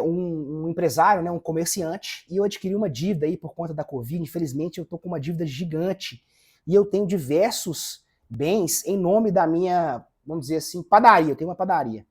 um empresário, né, um comerciante, e eu adquiri uma dívida aí por conta da Covid. Infelizmente, eu estou com uma dívida gigante e eu tenho diversos bens em nome da minha, vamos dizer assim, padaria. Eu tenho uma padaria.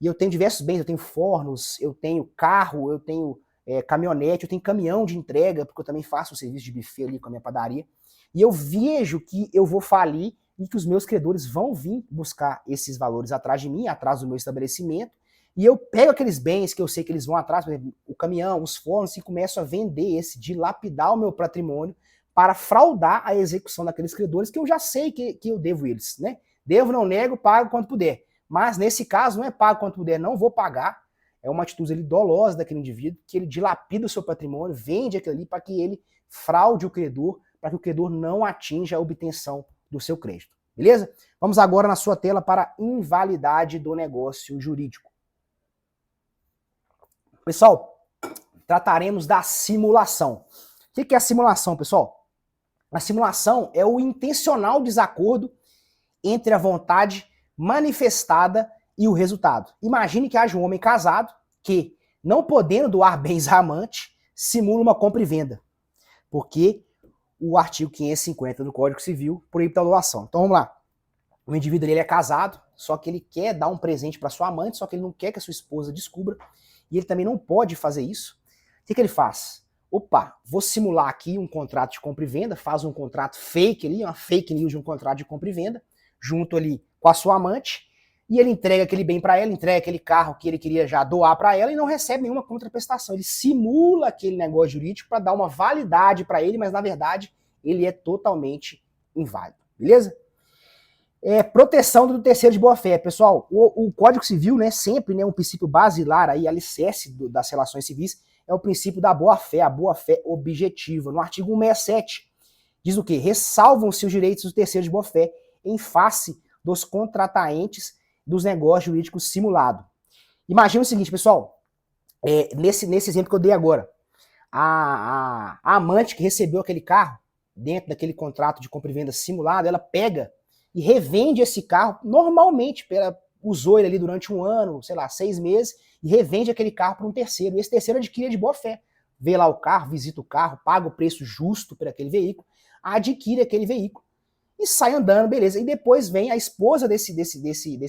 E eu tenho diversos bens, eu tenho fornos, eu tenho carro, eu tenho caminhonete, eu tenho caminhão de entrega, porque eu também faço o serviço de buffet ali com a minha padaria. E eu vejo que eu vou falir e que os meus credores vão vir buscar esses valores atrás de mim, atrás do meu estabelecimento, e eu pego aqueles bens que eu sei que eles vão atrás, por exemplo, o caminhão, os fornos, e começo a vender dilapidar o meu patrimônio para fraudar a execução daqueles credores que eu já sei que eu devo eles, né? Devo, não nego, pago quanto puder. Mas nesse caso não é pago quanto puder, não vou pagar. É uma atitude ali dolosa daquele indivíduo, que ele dilapida o seu patrimônio, vende aquilo ali para que ele fraude o credor, para que o credor não atinja a obtenção do seu crédito. Beleza? Vamos agora na sua tela para a invalidade do negócio jurídico. Pessoal, trataremos da simulação. O que é a simulação, pessoal? A simulação é o intencional desacordo entre a vontade manifestada e o resultado. Imagine que haja um homem casado que, não podendo doar bens à amante, simula uma compra e venda. Porque o artigo 550 do Código Civil proíbe tal doação. Então vamos lá. O indivíduo ele é casado, só que ele quer dar um presente para sua amante, só que ele não quer que a sua esposa descubra, e ele também não pode fazer isso. O que ele faz? Opa, vou simular aqui um contrato de compra e venda, faz um contrato fake ali, uma fake news de um contrato de compra e venda, junto ali com a sua amante, e ele entrega aquele bem para ela, entrega aquele carro que ele queria já doar para ela e não recebe nenhuma contraprestação. Ele simula aquele negócio jurídico para dar uma validade para ele, mas na verdade ele é totalmente inválido. Beleza? Proteção do terceiro de boa-fé. Pessoal, o Código Civil, né, sempre, né, um princípio basilar, aí, alicerce das relações civis, é o princípio da boa-fé, a boa-fé objetiva. No artigo 167, diz o quê? Ressalvam-se os direitos do terceiro de boa-fé em face dos contrataentes dos negócios jurídicos simulados. Imagina o seguinte, pessoal, nesse exemplo que eu dei agora, a amante que recebeu aquele carro, dentro daquele contrato de compra e venda simulado, ela pega e revende esse carro, normalmente, ela usou ele ali durante um ano, sei lá, 6 meses, e revende aquele carro para um terceiro, e esse terceiro adquire de boa fé. Vê lá o carro, visita o carro, paga o preço justo por aquele veículo, adquire aquele veículo, e sai andando, beleza. E depois vem a esposa desse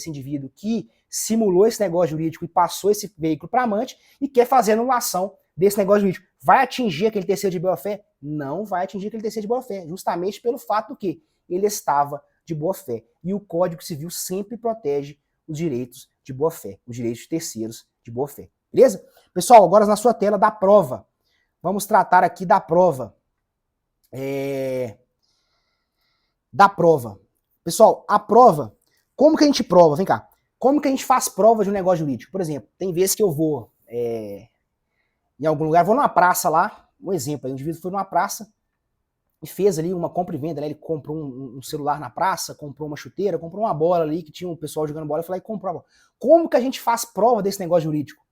indivíduo que simulou esse negócio jurídico e passou esse veículo para amante e quer fazer anulação desse negócio jurídico. Vai atingir aquele terceiro de boa-fé? Não vai atingir aquele terceiro de boa-fé, justamente pelo fato do que ele estava de boa-fé. E o Código Civil sempre protege os direitos de boa-fé, os direitos de terceiros de boa-fé. Beleza? Pessoal, agora na sua tela da prova. Vamos tratar aqui da prova. Da prova. Pessoal, a prova, como que a gente prova? Vem cá. Como que a gente faz prova de um negócio jurídico? Por exemplo, tem vezes que eu vou em algum lugar, vou numa praça lá, um exemplo, o indivíduo foi numa praça e fez ali uma compra e venda, né? Ele comprou um celular na praça, comprou uma chuteira, comprou uma bola ali, que tinha um pessoal jogando bola, e foi lá e comprou a bola. Como que a gente faz prova desse negócio jurídico?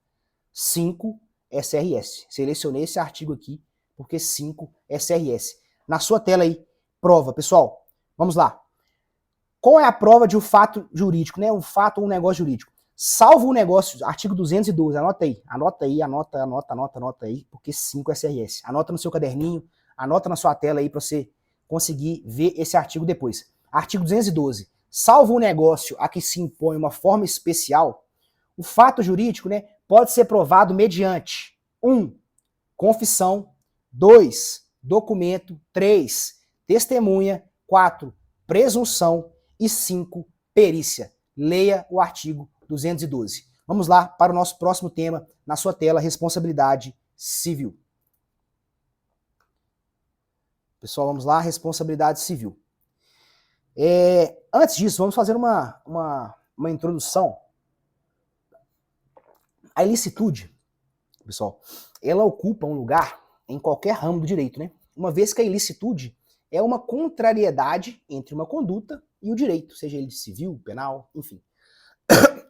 5 SRS. Selecionei esse artigo aqui, porque 5 SRS. Na sua tela aí, prova. Pessoal, vamos lá. Qual é a prova de um fato jurídico, né? Um fato ou um negócio jurídico? Salvo o negócio, artigo 212, anota aí. Anota aí, porque 5 SRS. Anota no seu caderninho, anota na sua tela aí para você conseguir ver esse artigo depois. Artigo 212. Salvo o negócio a que se impõe uma forma especial, o fato jurídico, né, pode ser provado mediante 1. Confissão, 2. Documento, 3. Testemunha, 4. Presunção e 5. Perícia. Leia o artigo 212. Vamos lá para o nosso próximo tema, na sua tela, responsabilidade civil. Pessoal, vamos lá, responsabilidade civil. Antes disso, vamos fazer uma introdução. A ilicitude, pessoal, ela ocupa um lugar em qualquer ramo do direito, né? Uma vez que a ilicitude é uma contrariedade entre uma conduta e o direito, seja ele civil, penal, enfim.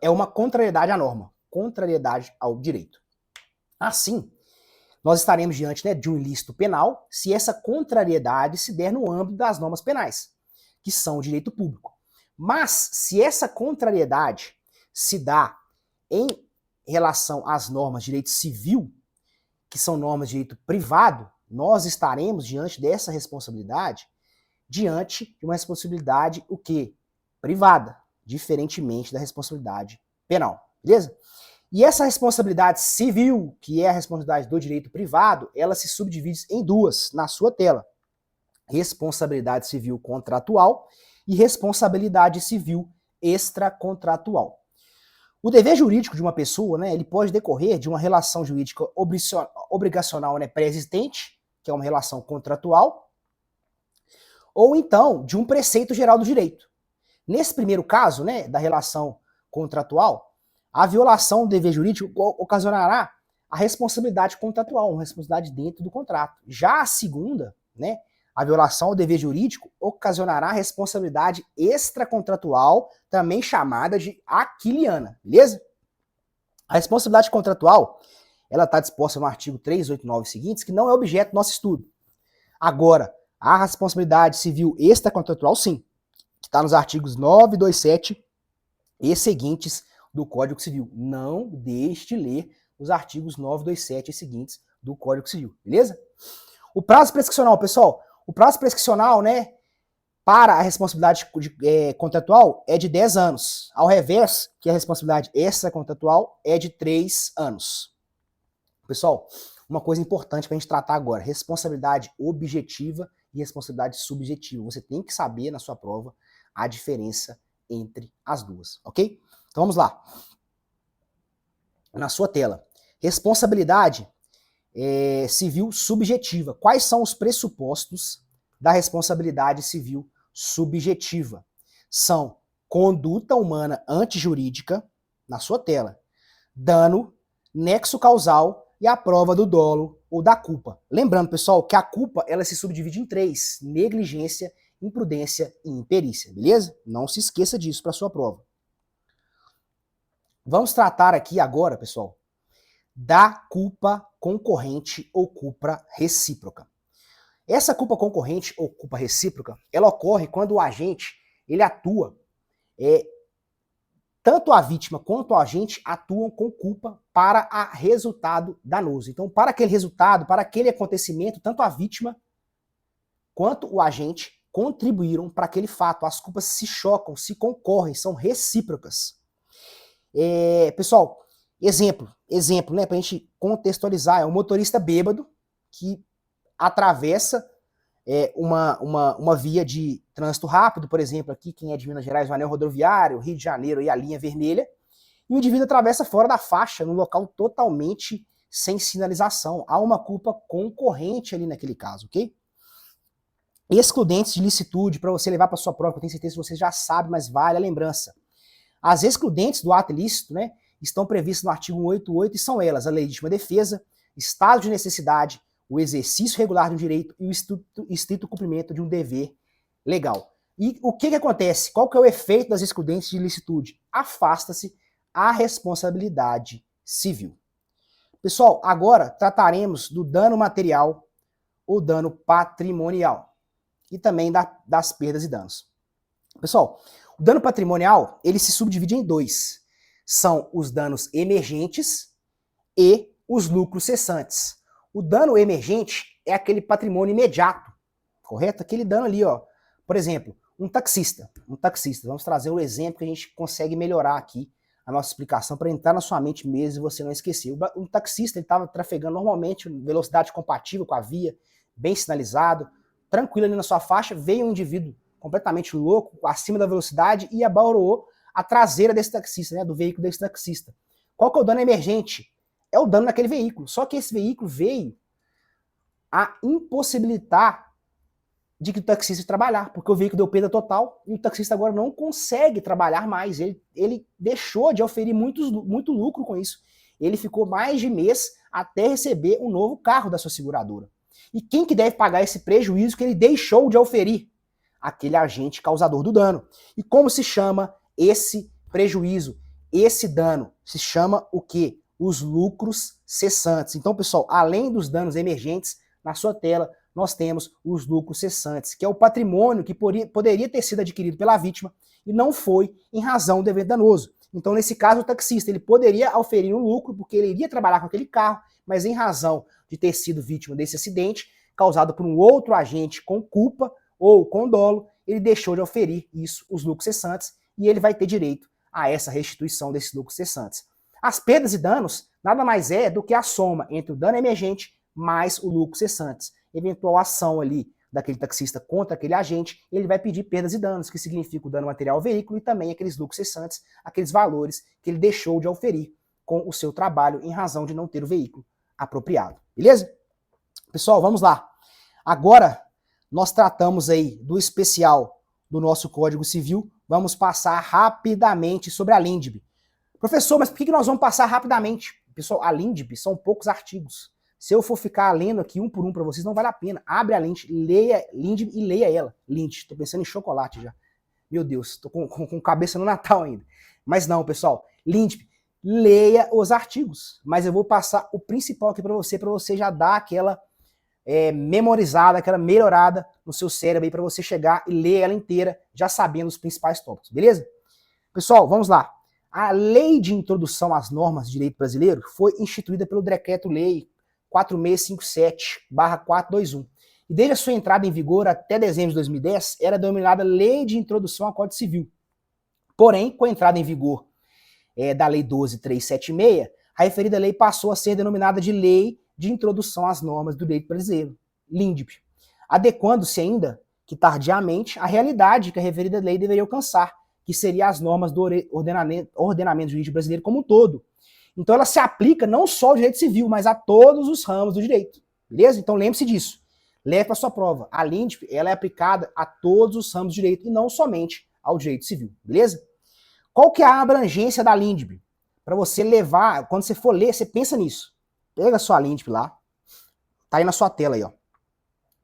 É uma contrariedade à norma, contrariedade ao direito. Assim, nós estaremos diante, né, de um ilícito penal se essa contrariedade se der no âmbito das normas penais, que são o direito público. Mas, se essa contrariedade se dá em relação às normas de direito civil, que são normas de direito privado, nós estaremos diante dessa responsabilidade, diante de uma responsabilidade, o quê? Privada, diferentemente da responsabilidade penal, beleza? E essa responsabilidade civil, que é a responsabilidade do direito privado, ela se subdivide em duas, na sua tela. Responsabilidade civil contratual e responsabilidade civil extracontratual. O dever jurídico de uma pessoa, né, ele pode decorrer de uma relação jurídica obrigacional, né, pré-existente, que é uma relação contratual, ou então de um preceito geral do direito. Nesse primeiro caso, né, da relação contratual, a violação do dever jurídico ocasionará a responsabilidade contratual, uma responsabilidade dentro do contrato. Já a segunda, né, a violação do dever jurídico ocasionará a responsabilidade extracontratual, também chamada de aquiliana, beleza? A responsabilidade contratual, ela está disposta no artigo 389 seguintes, que não é objeto do nosso estudo. Agora, a responsabilidade civil extracontratual, sim, que está nos artigos 927 e seguintes do Código Civil. Não deixe de ler os artigos 927 e seguintes do Código Civil, beleza? O prazo prescricional, pessoal, o prazo prescricional, né, para a responsabilidade contratual é de 10 anos. Ao revés, que a responsabilidade extracontratual é de 3 anos. Pessoal, uma coisa importante para a gente tratar agora, responsabilidade objetiva e responsabilidade subjetiva. Você tem que saber na sua prova a diferença entre as duas, ok? Então vamos lá. Na sua tela. Responsabilidade civil subjetiva. Quais são os pressupostos da responsabilidade civil subjetiva? São conduta humana antijurídica, na sua tela, dano, nexo causal e a prova do dolo ou da culpa. Lembrando, pessoal, que a culpa ela se subdivide em 3: negligência, imprudência e imperícia, beleza? Não se esqueça disso para sua prova. Vamos tratar aqui agora, pessoal, da culpa concorrente ou culpa recíproca. Essa culpa concorrente ou culpa recíproca, ela ocorre quando o agente, ele atua, tanto a vítima quanto o agente atuam com culpa para a resultado danoso. Então, para aquele resultado, para aquele acontecimento, tanto a vítima quanto o agente contribuíram para aquele fato. As culpas se chocam, se concorrem, são recíprocas. Pessoal, exemplo, né, pra gente contextualizar, é um motorista bêbado que atravessa uma via de trânsito rápido, por exemplo, aqui, quem é de Minas Gerais, o anel rodoviário, Rio de Janeiro e a linha vermelha, e o indivíduo atravessa fora da faixa, num local totalmente sem sinalização. Há uma culpa concorrente ali naquele caso, ok? Excludentes de licitude, para você levar para sua prova, eu tenho certeza que você já sabe, mas vale a lembrança. As excludentes do ato ilícito, né, estão previstas no artigo 188 e são elas a legítima defesa, estado de necessidade, o exercício regular de um direito e o estrito cumprimento de um dever legal. E o que acontece? Qual que é o efeito das excludentes de ilicitude? Afasta-se a responsabilidade civil. Pessoal, agora trataremos do dano material ou dano patrimonial e também das perdas e danos. Pessoal, o dano patrimonial, ele se subdivide em dois. São os danos emergentes e os lucros cessantes. O dano emergente é aquele patrimônio imediato, correto? Aquele dano ali, ó. Por exemplo, um taxista. Vamos trazer um exemplo que a gente consegue melhorar aqui a nossa explicação para entrar na sua mente mesmo e você não esquecer. Um taxista estava trafegando normalmente, velocidade compatível com a via, bem sinalizado, tranquilo ali na sua faixa, veio um indivíduo completamente louco, acima da velocidade e abaroou a traseira desse taxista, né, do veículo desse taxista. Qual que é o dano emergente? É o dano naquele veículo. Só que esse veículo veio a impossibilitar de que o taxista trabalhar, porque o veículo deu perda total e o taxista agora não consegue trabalhar mais. Ele deixou de oferir muito lucro com isso. Ele ficou mais de mês até receber um novo carro da sua seguradora. E quem que deve pagar esse prejuízo que ele deixou de oferir? Aquele agente causador do dano. E como se chama esse prejuízo, esse dano? Se chama o quê? Os lucros cessantes. Então, pessoal, além dos danos emergentes, na sua tela nós temos os lucros cessantes, que é o patrimônio que poderia ter sido adquirido pela vítima e não foi em razão do evento danoso. Então, nesse caso, o taxista ele poderia oferir um lucro porque ele iria trabalhar com aquele carro, mas em razão de ter sido vítima desse acidente, causado por um outro agente com culpa ou com dolo, ele deixou de oferir isso, os lucros cessantes, e ele vai ter direito a essa restituição desses lucros cessantes. As perdas e danos nada mais é do que a soma entre o dano emergente mais o lucro cessantes. Eventual ação ali daquele taxista contra aquele agente, ele vai pedir perdas e danos, que significa o dano material ao veículo e também aqueles lucros cessantes, aqueles valores que ele deixou de oferir com o seu trabalho em razão de não ter o veículo apropriado. Beleza? Pessoal, vamos lá. Agora, nós tratamos aí do especial do nosso Código Civil, vamos passar rapidamente sobre a LINDB. Professor, mas por que nós vamos passar rapidamente? Pessoal, a LINDB são poucos artigos. Se eu for ficar lendo aqui um por um para vocês, não vale a pena. Abre a LINDB, leia LINDB e leia ela. LINDB, tô pensando em chocolate já. Meu Deus, tô com cabeça no Natal ainda. Mas não, pessoal, LINDB, leia os artigos. Mas eu vou passar o principal aqui para você já dar aquela memorizada, aquela melhorada no seu cérebro aí para você chegar e ler ela inteira, já sabendo os principais tópicos, beleza? Pessoal, vamos lá. A Lei de Introdução às Normas de Direito Brasileiro foi instituída pelo Decreto-Lei 4657/421. E desde a sua entrada em vigor até dezembro de 2010, era denominada Lei de Introdução ao Código Civil. Porém, com a entrada em vigor da Lei 12.376, a referida lei passou a ser denominada de Lei de Introdução às Normas do Direito Brasileiro, LINDB, adequando-se ainda, que tardiamente, à realidade que a referida lei deveria alcançar, que seria as normas do ordenamento jurídico brasileiro como um todo. Então ela se aplica não só ao direito civil, mas a todos os ramos do direito. Beleza? Então lembre-se disso. Leve para sua prova. A LINDB, ela é aplicada a todos os ramos do direito e não somente ao direito civil. Beleza? Qual que é a abrangência da LINDB? Para você levar, quando você for ler, você pensa nisso. Pega a sua LINDB lá. Tá aí na sua tela aí, ó.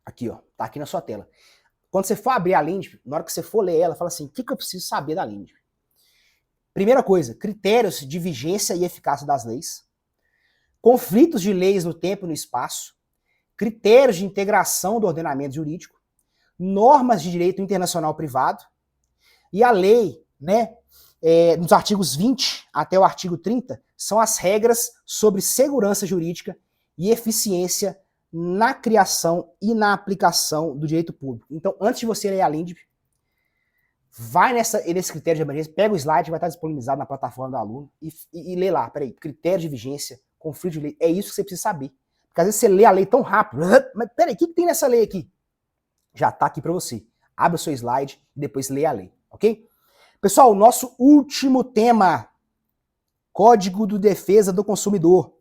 Aqui, ó. Tá aqui na sua tela. Quando você for abrir a LINDB, na hora que você for ler ela, fala assim, o que eu preciso saber da LINDB? Primeira coisa, critérios de vigência e eficácia das leis, conflitos de leis no tempo e no espaço, critérios de integração do ordenamento jurídico, normas de direito internacional privado, e a lei, né, nos artigos 20 até o artigo 30, são as regras sobre segurança jurídica e eficiência na criação e na aplicação do direito público. Então, antes de você ler a LINDB, vai nesse critério de emergência, pega o slide, vai estar disponibilizado na plataforma do aluno e lê lá, peraí, critério de vigência, conflito de lei, é isso que você precisa saber. Porque às vezes você lê a lei tão rápido, mas peraí, o que tem nessa lei aqui? Já está aqui para você. Abre o seu slide e depois lê a lei, ok? Pessoal, o nosso último tema, Código de Defesa do Consumidor,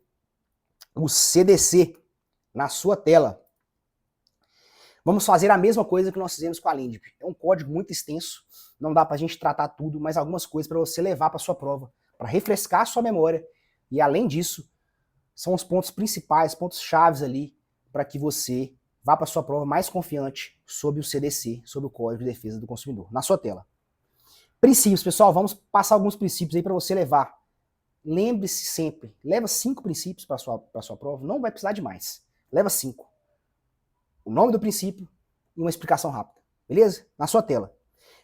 o CDC, na sua tela. Vamos fazer a mesma coisa que nós fizemos com a LINDB. É um código muito extenso, não dá para a gente tratar tudo, mas algumas coisas para você levar para sua prova, para refrescar a sua memória. E além disso, são os pontos principais, pontos chaves ali, para que você vá para sua prova mais confiante sobre o CDC, sobre o Código de Defesa do Consumidor. Na sua tela. Princípios, pessoal, vamos passar alguns princípios aí para você levar. Lembre-se sempre, leva 5 princípios para sua prova, não vai precisar de mais. Leva 5. O nome do princípio e uma explicação rápida. Beleza? Na sua tela.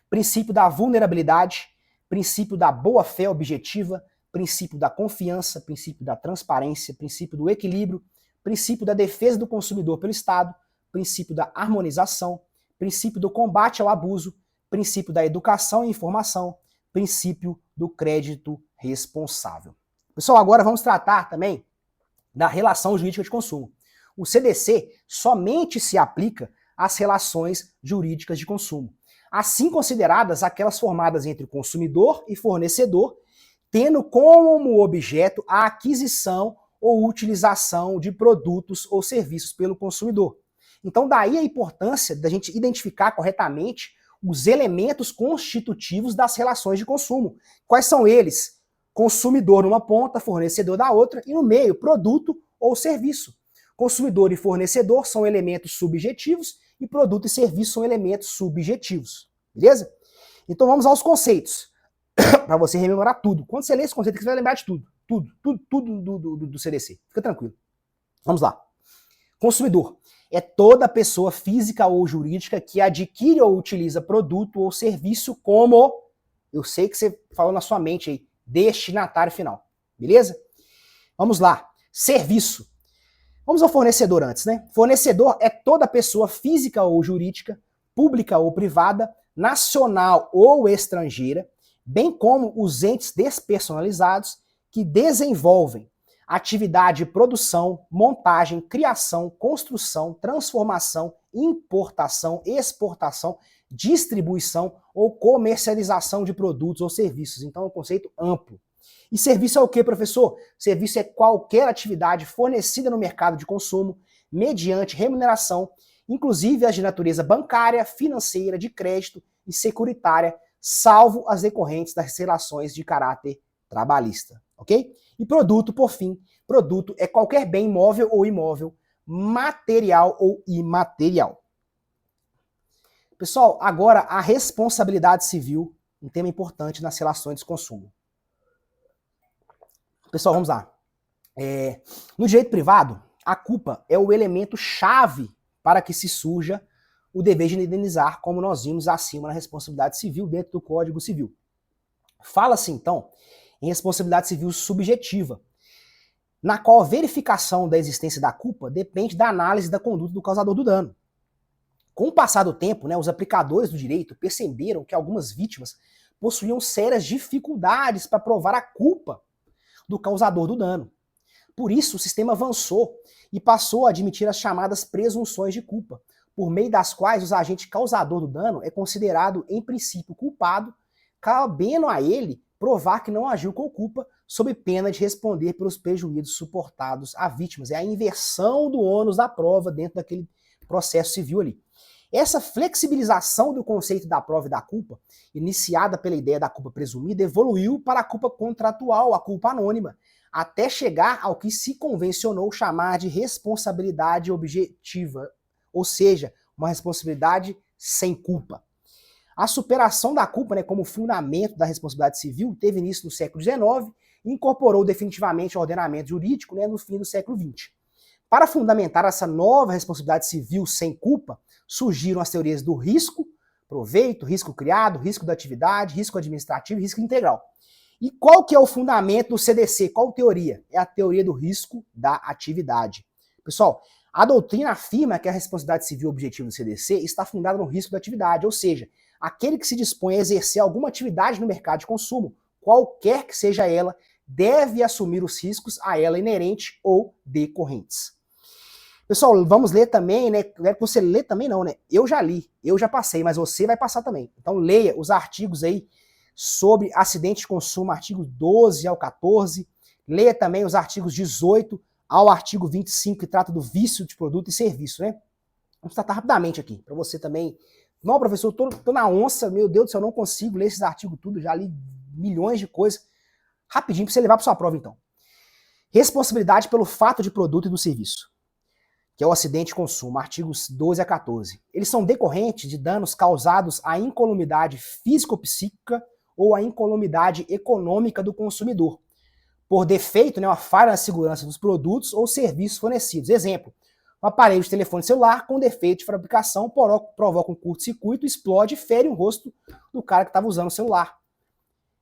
Princípio da vulnerabilidade, princípio da boa-fé objetiva, princípio da confiança, princípio da transparência, princípio do equilíbrio, princípio da defesa do consumidor pelo Estado, princípio da harmonização, princípio do combate ao abuso, princípio da educação e informação, princípio do crédito responsável. Pessoal, agora vamos tratar também da relação jurídica de consumo. O CDC somente se aplica às relações jurídicas de consumo, assim consideradas aquelas formadas entre o consumidor e fornecedor, tendo como objeto a aquisição ou utilização de produtos ou serviços pelo consumidor. Então daí a importância da gente identificar corretamente os elementos constitutivos das relações de consumo. Quais são eles? Consumidor numa ponta, fornecedor da outra, e no meio, produto ou serviço. Consumidor e fornecedor são elementos subjetivos e produto e serviço são elementos subjetivos. Beleza? Então vamos aos conceitos, para você rememorar tudo. Quando você lê esse conceito, você vai lembrar de tudo. Tudo do CDC. Fica tranquilo. Vamos lá. Consumidor é toda pessoa física ou jurídica que adquire ou utiliza produto ou serviço como, eu sei que você falou na sua mente aí, destinatário final. Beleza? Vamos lá. Serviço. Vamos ao fornecedor antes, né? Fornecedor é toda pessoa física ou jurídica, pública ou privada, nacional ou estrangeira, bem como os entes despersonalizados que desenvolvem atividade de produção, montagem, criação, construção, transformação, importação, exportação, distribuição ou comercialização de produtos ou serviços. Então é um conceito amplo. E serviço é o que, professor? Serviço é qualquer atividade fornecida no mercado de consumo mediante remuneração, inclusive as de natureza bancária, financeira, de crédito e securitária, salvo as decorrentes das relações de caráter trabalhista, ok? E produto, por fim, produto é qualquer bem móvel ou imóvel, material ou imaterial. Pessoal, agora a responsabilidade civil, um tema importante nas relações de consumo. Pessoal, vamos lá. No direito privado, a culpa é o elemento chave para que se surja o dever de indenizar, como nós vimos acima na responsabilidade civil dentro do Código Civil. Fala-se, então, em responsabilidade civil subjetiva, na qual a verificação da existência da culpa depende da análise da conduta do causador do dano. Com o passar do tempo, os aplicadores do direito perceberam que algumas vítimas possuíam sérias dificuldades para provar a culpa do causador do dano. Por isso, o sistema avançou e passou a admitir as chamadas presunções de culpa, por meio das quais o agente causador do dano é considerado, em princípio, culpado, cabendo a ele provar que não agiu com culpa, sob pena de responder pelos prejuízos suportados a vítimas. É a inversão do ônus da prova dentro daquele processo civil ali. Essa flexibilização do conceito da prova e da culpa, iniciada pela ideia da culpa presumida, evoluiu para a culpa contratual, a culpa anônima, até chegar ao que se convencionou chamar de responsabilidade objetiva, ou seja, uma responsabilidade sem culpa. A superação da culpa, como fundamento da responsabilidade civil, teve início no século XIX e incorporou definitivamente o ordenamento jurídico no fim do século XX. Para fundamentar essa nova responsabilidade civil sem culpa, surgiram as teorias do risco, proveito, risco criado, risco da atividade, risco administrativo e risco integral. E qual que é o fundamento do CDC? Qual teoria? É a teoria do risco da atividade. Pessoal, a doutrina afirma que a responsabilidade civil objetiva do CDC está fundada no risco da atividade, ou seja, aquele que se dispõe a exercer alguma atividade no mercado de consumo, qualquer que seja ela, deve assumir os riscos a ela inerentes ou decorrentes. Pessoal, vamos ler também, Não é que você lê também não, Eu já li, eu já passei, mas você vai passar também. Então leia os artigos aí sobre acidente de consumo, artigo 12 ao 14. Leia também os artigos 18 ao artigo 25, que trata do vício de produto e serviço, Vamos tratar rapidamente aqui, para você também. Não, professor, eu tô na onça, meu Deus do céu, eu não consigo ler esses artigos tudo, já li milhões de coisas. Rapidinho, para você levar para sua prova, então. Responsabilidade pelo fato de produto e do serviço. que é o acidente e consumo, artigos 12 a 14. Eles são decorrentes de danos causados à incolumidade físico-psíquica ou à incolumidade econômica do consumidor, por defeito, né, uma falha na segurança dos produtos ou serviços fornecidos. Exemplo, um aparelho de telefone celular com defeito de fabricação provoca um curto-circuito, explode e fere o rosto do cara que estava usando o celular.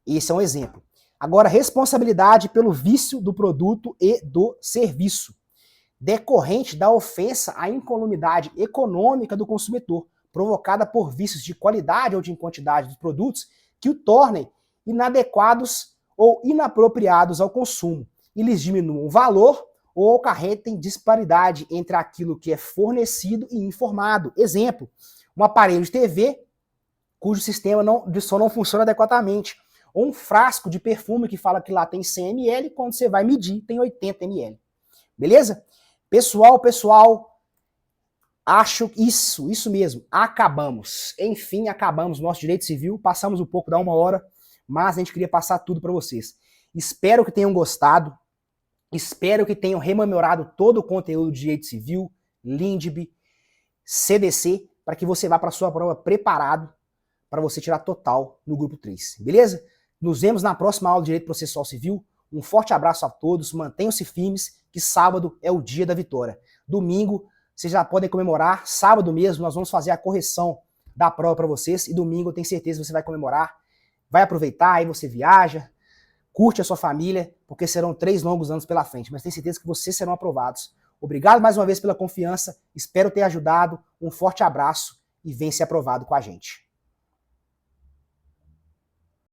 Esse é um exemplo. Agora, responsabilidade pelo vício do produto e do serviço, decorrente da ofensa à incolumidade econômica do consumidor, provocada por vícios de qualidade ou de quantidade dos produtos que o tornem inadequados ou inapropriados ao consumo e lhes diminuam o valor ou acarretem disparidade entre aquilo que é fornecido e informado. Exemplo, um aparelho de TV cujo sistema de som não funciona adequadamente, ou um frasco de perfume que fala que lá tem 100 ml, quando você vai medir tem 80 ml. Beleza? Pessoal, acho isso mesmo, acabamos. Enfim, acabamos nosso direito civil, passamos um pouco da 1 hora, mas a gente queria passar tudo para vocês. Espero que tenham gostado, espero que tenham rememorado todo o conteúdo de direito civil, LINDB, CDC, para que você vá para a sua prova preparado para você tirar total no grupo 3, beleza? Nos vemos na próxima aula de Direito Processual Civil. Um forte abraço a todos, mantenham-se firmes, que sábado é o dia da vitória. Domingo, vocês já podem comemorar, sábado mesmo nós vamos fazer a correção da prova para vocês, e domingo eu tenho certeza que você vai comemorar, vai aproveitar, aí você viaja, curte a sua família, porque serão 3 longos anos pela frente, mas tenho certeza que vocês serão aprovados. Obrigado mais uma vez pela confiança, espero ter ajudado, um forte abraço e venha ser aprovado com a gente.